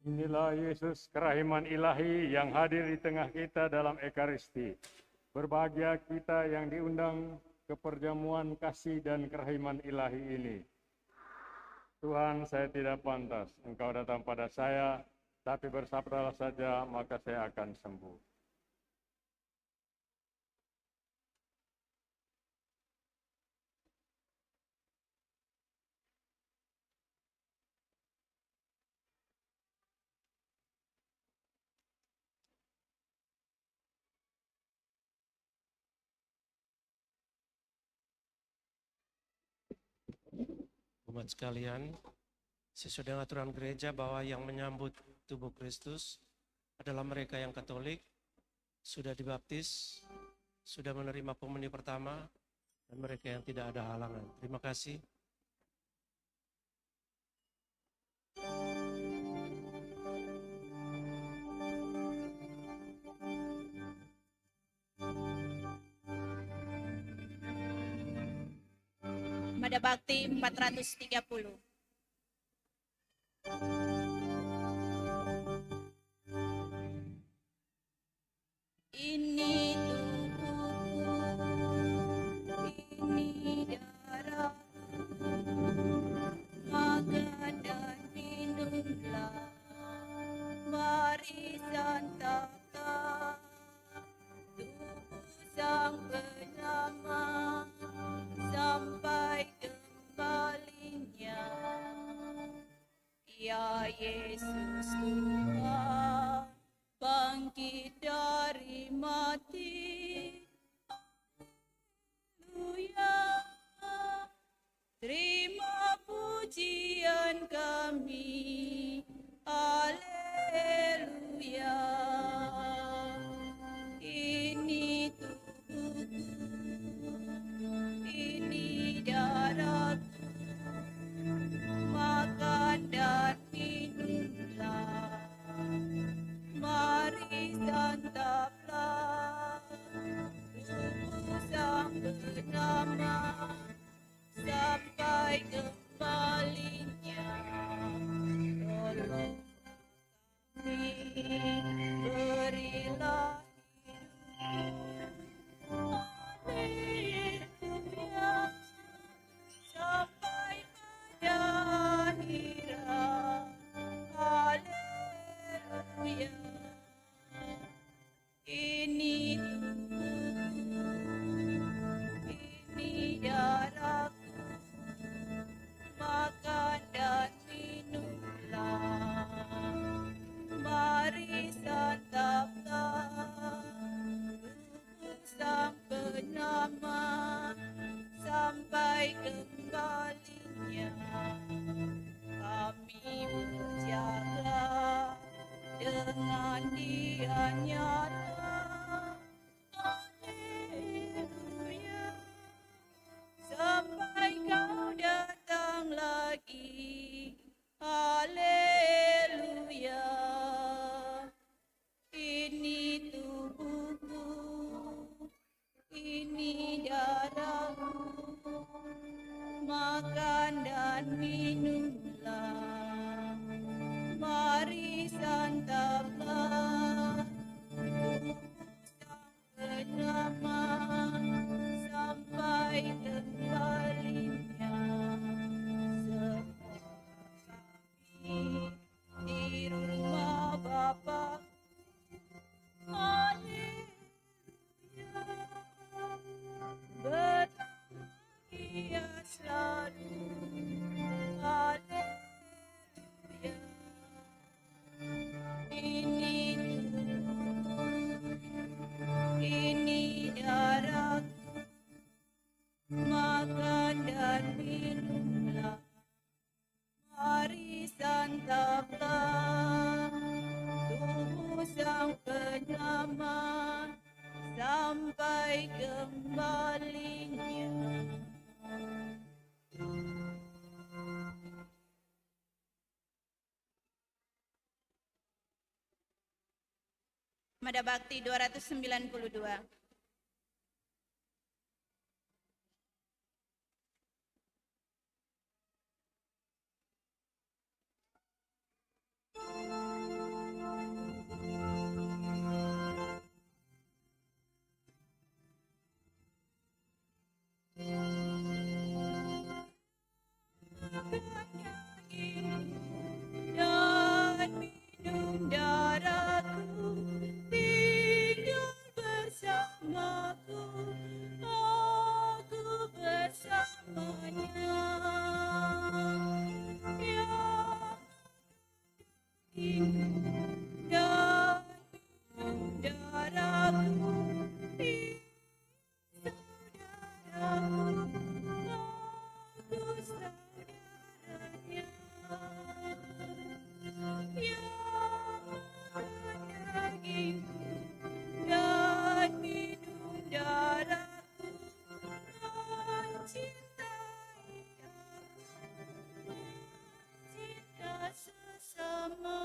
Inilah Yesus, kerahiman ilahi yang hadir di tengah kita dalam Ekaristi. Berbahagia kita yang diundang ke perjamuan kasih dan kerahiman ilahi ini. Tuhan, saya tidak pantas Engkau datang pada saya, tapi bersabdalah saja, maka saya akan sembuh. Umat sekalian, sesuai dengan aturan gereja bahwa yang menyambut tubuh Kristus adalah mereka yang Katolik, sudah dibaptis, sudah menerima komuni pertama, dan mereka yang tidak ada halangan. Terima kasih. Mada Bakti 430. Ini tubuhku, ini darahku, makan dan minumlah, mari santaplah tubuh Sang Penyelamat sampai kembalinya. Ya Yesus Tuhan, bangkit dari mati. Haleluya. Terima pujian kami. Haleluya. Ini tubuhku, ini darahku, makan dan minumlah, mari santaplah bernama sampai kembalinya. Tolong kami, berilah haleluya, sampai pada akhirat. Haleluya. Ini tubuhku, ini darahku, makan dan minumlah. Mari santaplah tubuh sang penama sampai kembalinya. Kami berjaga dengan Dia nyata. Haleluya, sampai Kau datang lagi. Haleluya. Ini tubuhku, ini darahku, makan dan minumlah. Mari santaplah tubuh sang penama sampai kembalinya. Semua kami di rumah Bapa. Haleluya, berbahagia selalu. Haleluya. Ini tubuhku, ini darahku, makan dan minumlah. Mari santaplah tubuh sang penama sampai kembalinya. Mada Bakti 292. Dan minum darahku, tinggal bersamaku, aku bersamanya. Yang dan minum darahku, saudaraku, aku saudaranya. Yang makan dagingku dan minum darahku, mencintai aku, mencinta sesama.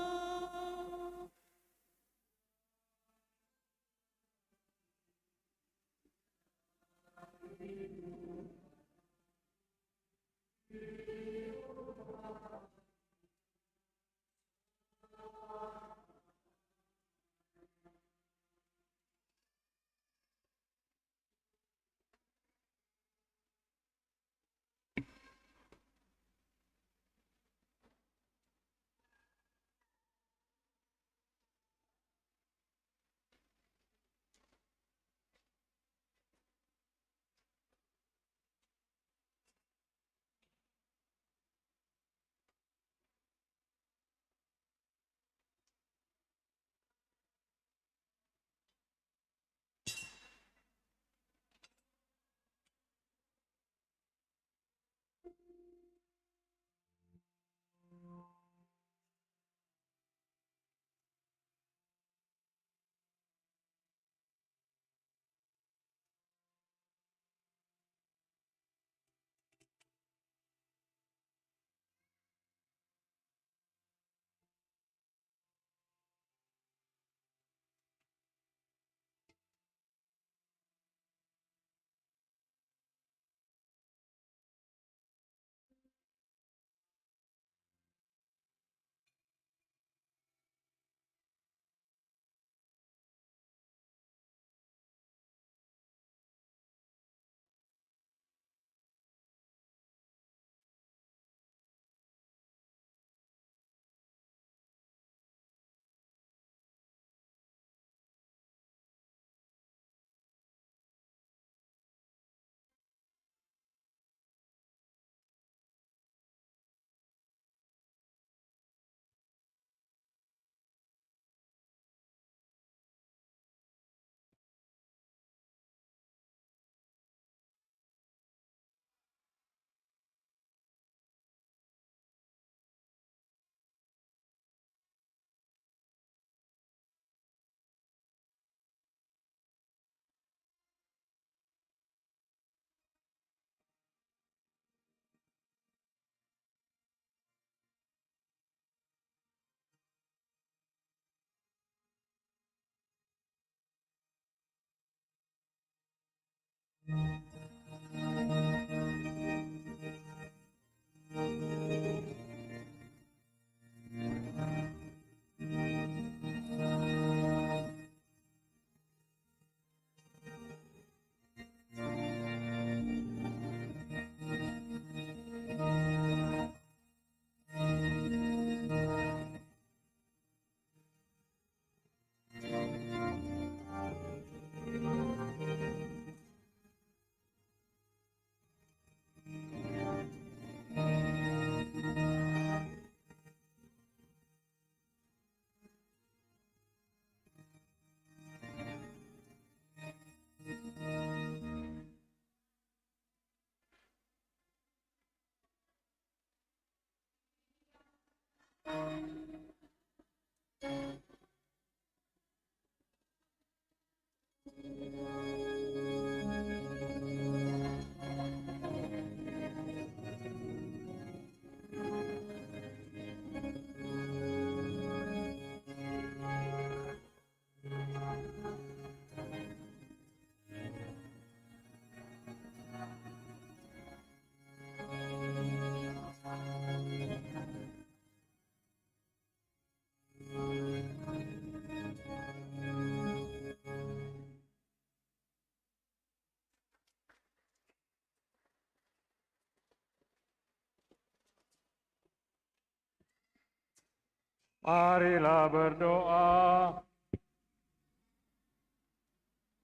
Marilah berdoa.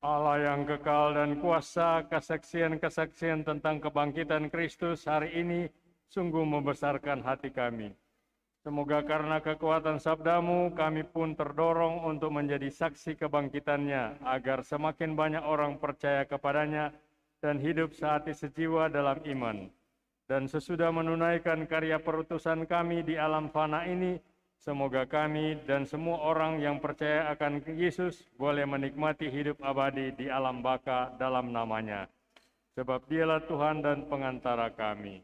Allah yang kekal dan kuasa, kesaksian-kesaksian tentang kebangkitan Kristus hari ini sungguh membesarkan hati kami. Semoga karena kekuatan sabdamu, kami pun terdorong untuk menjadi saksi kebangkitannya, agar semakin banyak orang percaya kepadanya dan hidup sehati sejiwa dalam iman. Dan sesudah menunaikan karya perutusan kami di alam fana ini, semoga kami dan semua orang yang percaya akan Yesus boleh menikmati hidup abadi di alam baka dalam namanya. Sebab dialah Tuhan dan pengantara kami.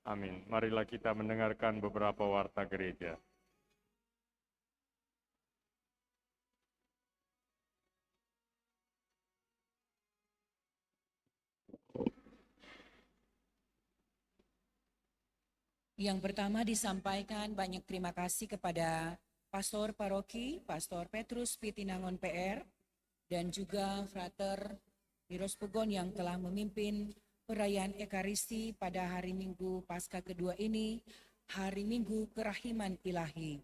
Amin. Marilah kita mendengarkan beberapa warta gereja. Yang pertama disampaikan banyak terima kasih kepada Pastor Paroki, Pastor Petrus Pitinangon PR, dan juga Frater Miros Pugon yang telah memimpin perayaan Ekaristi pada hari Minggu Paskah kedua ini, hari Minggu Kerahiman Ilahi.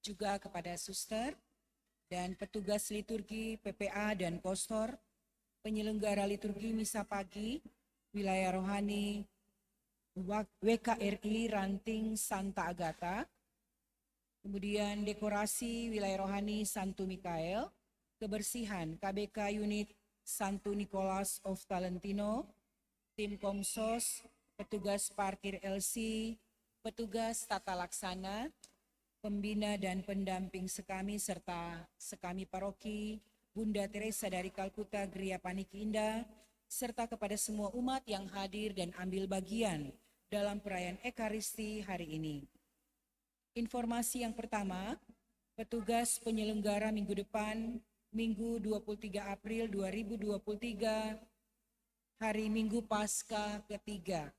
Juga kepada suster dan petugas liturgi PPA dan Kostor, penyelenggara liturgi Misa Pagi, wilayah rohani WKRI Ranting Santa Agata, kemudian dekorasi wilayah rohani Santo Mikael, kebersihan KBK unit Santo Nicholas of Talentino, tim Komsos, petugas parkir LC, petugas tata laksana, pembina dan pendamping sekami serta sekami paroki, Bunda Teresa dari Kalkuta Gria Paniki Indah, serta kepada semua umat yang hadir dan ambil bagian dalam perayaan Ekaristi hari ini. Informasi yang pertama, petugas penyelenggara minggu depan, Minggu 23 April 2023, hari Minggu Paskah ketiga.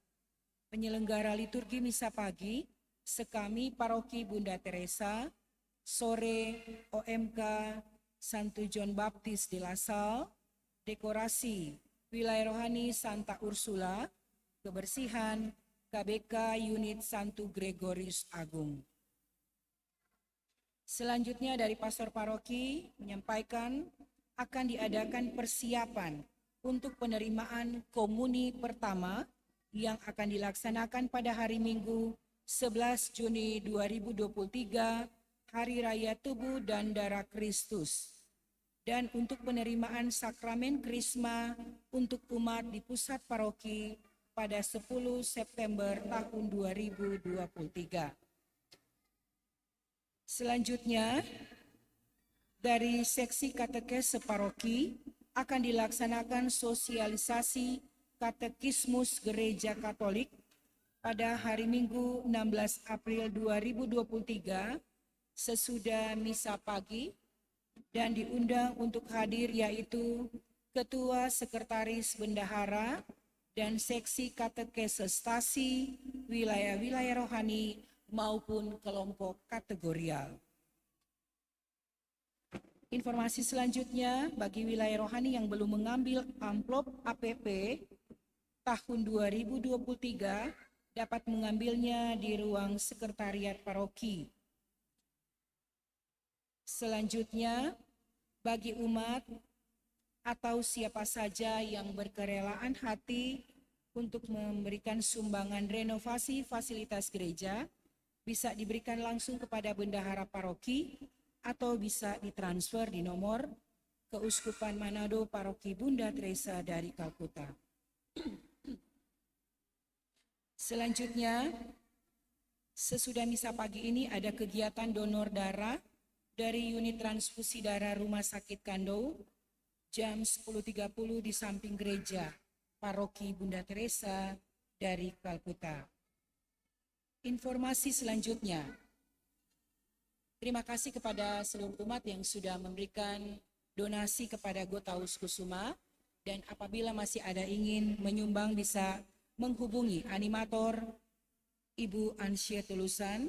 Penyelenggara liturgi Misa Pagi, sekami Paroki Bunda Teresa, sore OMK Santo John Baptis di Lasal, dekorasi wilayah rohani Santa Ursula, kebersihan KBK unit Santo Gregorius Agung. Selanjutnya dari Pastor Paroki menyampaikan akan diadakan persiapan untuk penerimaan komuni pertama yang akan dilaksanakan pada hari Minggu 11 Juni 2023, Hari Raya Tubuh dan Darah Kristus. Dan untuk penerimaan sakramen Krisma untuk umat di pusat paroki pada 10 September tahun 2023. Selanjutnya, dari seksi katekes separoki akan dilaksanakan sosialisasi katekismus Gereja Katolik pada hari Minggu 16 April 2023 sesudah misa pagi, dan diundang untuk hadir yaitu Ketua Sekretaris Bendahara, dan Seksi Katekese Stasi, wilayah-wilayah rohani maupun kelompok kategorial. Informasi selanjutnya bagi wilayah rohani yang belum mengambil amplop APP tahun 2023 dapat mengambilnya di ruang sekretariat paroki. Selanjutnya, bagi umat atau siapa saja yang berkerelaan hati untuk memberikan sumbangan renovasi fasilitas gereja, bisa diberikan langsung kepada bendahara paroki atau bisa ditransfer di nomor Keuskupan Manado Paroki Bunda Teresa dari Kalkuta. Selanjutnya, sesudah misa pagi ini ada kegiatan donor darah dari unit transfusi darah Rumah Sakit Kando jam 10.30 di samping gereja Paroki Bunda Teresa dari Kalkuta. Informasi selanjutnya, terima kasih kepada seluruh umat yang sudah memberikan donasi kepada Gotaus Kusuma, dan apabila masih ada ingin menyumbang bisa menghubungi animator Ibu Ansya Tulusan,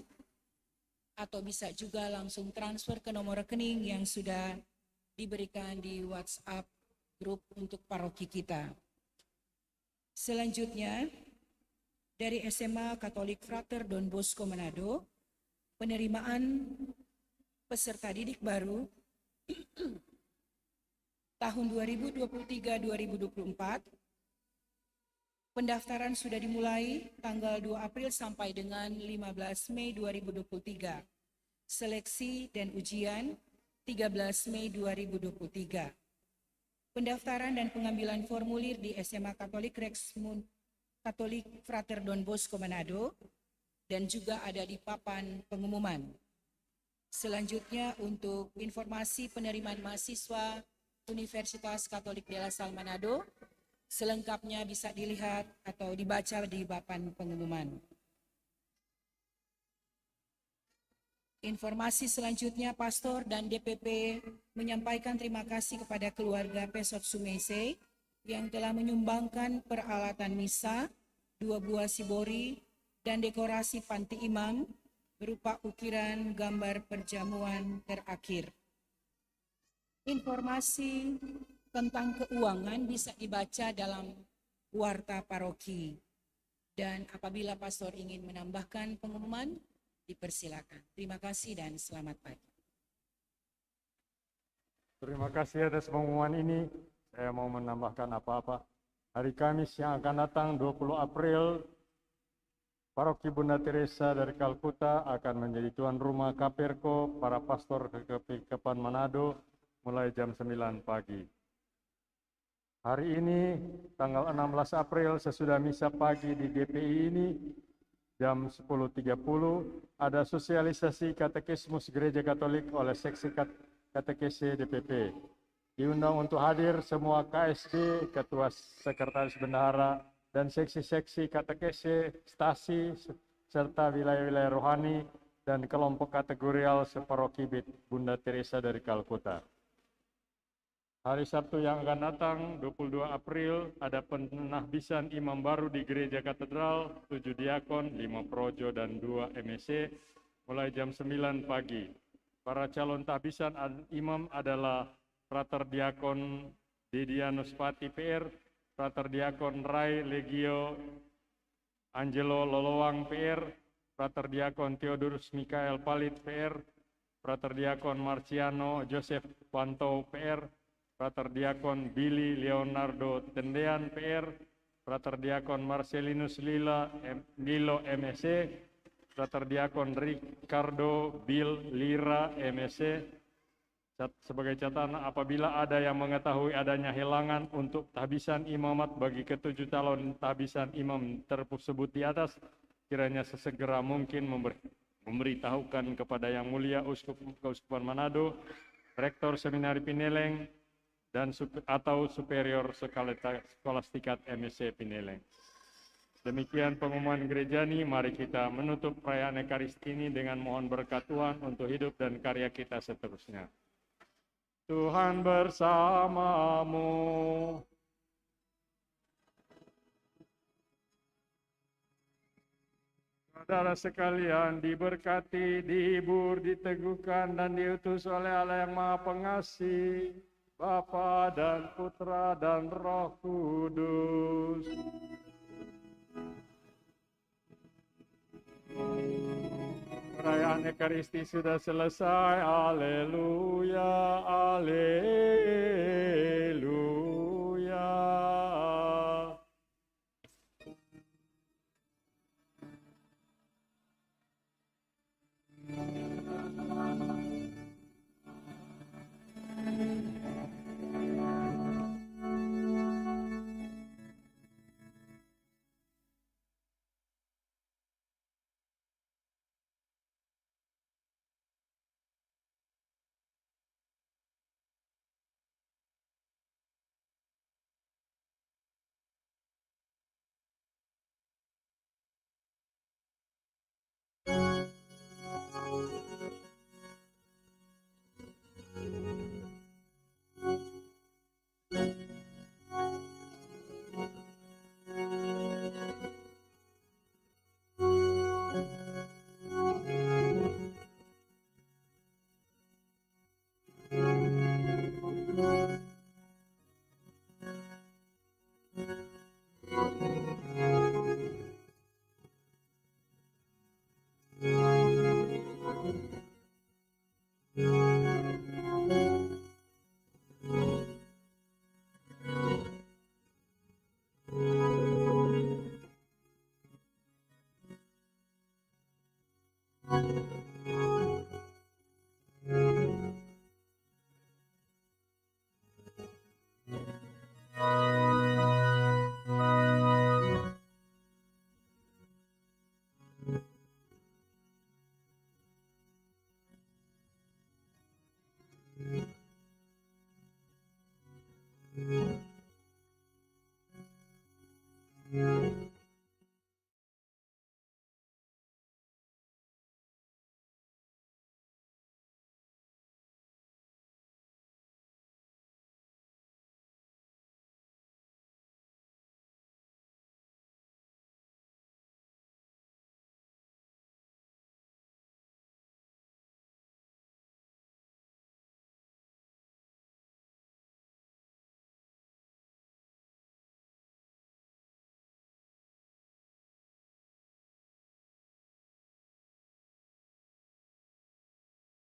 atau bisa juga langsung transfer ke nomor rekening yang sudah diberikan di WhatsApp grup untuk paroki kita. Selanjutnya, dari SMA Katolik Frater Don Bosco Manado, penerimaan peserta didik baru tahun 2023-2024, pendaftaran sudah dimulai tanggal 2 April sampai dengan 15 Mei 2023. Seleksi dan ujian 13 Mei 2023. Pendaftaran dan pengambilan formulir di SMA Katolik Katolik Frater Don Bosco Manado dan juga ada di papan pengumuman. Selanjutnya untuk informasi penerimaan mahasiswa Universitas Katolik de La Salle Manado, selengkapnya bisa dilihat atau dibaca di papan pengumuman. Informasi selanjutnya, Pastor dan DPP menyampaikan terima kasih kepada keluarga Pesot Sumese yang telah menyumbangkan peralatan misa, 2 buah sibori, dan dekorasi panti imam berupa ukiran gambar perjamuan terakhir. Informasi tentang keuangan bisa dibaca dalam warta paroki. Dan apabila pastor ingin menambahkan pengumuman, dipersilakan. Terima kasih dan selamat pagi. Terima kasih atas pengumuman ini. Saya mau menambahkan apa-apa. Hari Kamis yang akan datang 20 April, Paroki Bunda Teresa dari Kalkuta akan menjadi tuan rumah Kaperko para pastor Kepan Manado mulai jam 9 pagi. Hari ini, tanggal 16 April, sesudah misa pagi di GPI ini, jam 10.30, ada sosialisasi katekismus Gereja Katolik oleh Seksi Katekese DPP. Diundang untuk hadir semua KSD, Ketua Sekretaris Bendahara, dan seksi-seksi katekese, stasi, serta wilayah-wilayah rohani, dan kelompok kategorial separoki Bunda Teresa dari Kalkuta. Hari Sabtu yang akan datang, 22 April, ada penahbisan imam baru di Gereja Katedral, 7 diakon, 5 projo, dan 2 MSC, mulai jam 9 pagi. Para calon tahbisan imam adalah Frater Diakon Dedianus Pati PR, Frater Diakon Rai Legio Angelo Lolowang PR, Frater Diakon Theodorus Mikael Palit PR, Frater Diakon Marciano Joseph Panto PR, Frater Diakon Billy Leonardo Tendean PR, Frater Diakon Marcelinus Lilo MSC, Frater Diakon Ricardo Bill Lira MSC. Sebagai catatan, apabila ada yang mengetahui adanya hilangan untuk tahbisan imamat bagi ketujuh calon tahbisan imam tersebut di atas, kiranya sesegera mungkin memberitahukan kepada Yang Mulia Keuskupan Manado, Rektor Seminari Pineleng, dan atau Superior Skolastikat MSC Pineleng. Demikian pengumuman gereja ini, mari kita menutup perayaan Ekaristi ini dengan mohon berkat Tuhan untuk hidup dan karya kita seterusnya. Tuhan bersamamu. Saudara sekalian, diberkati, dihibur, diteguhkan, dan diutus oleh Allah yang Maha Pengasih, Bapa dan Putra dan Roh Kudus. Perayaan Ekaristi sudah selesai. Haleluya, haleluya.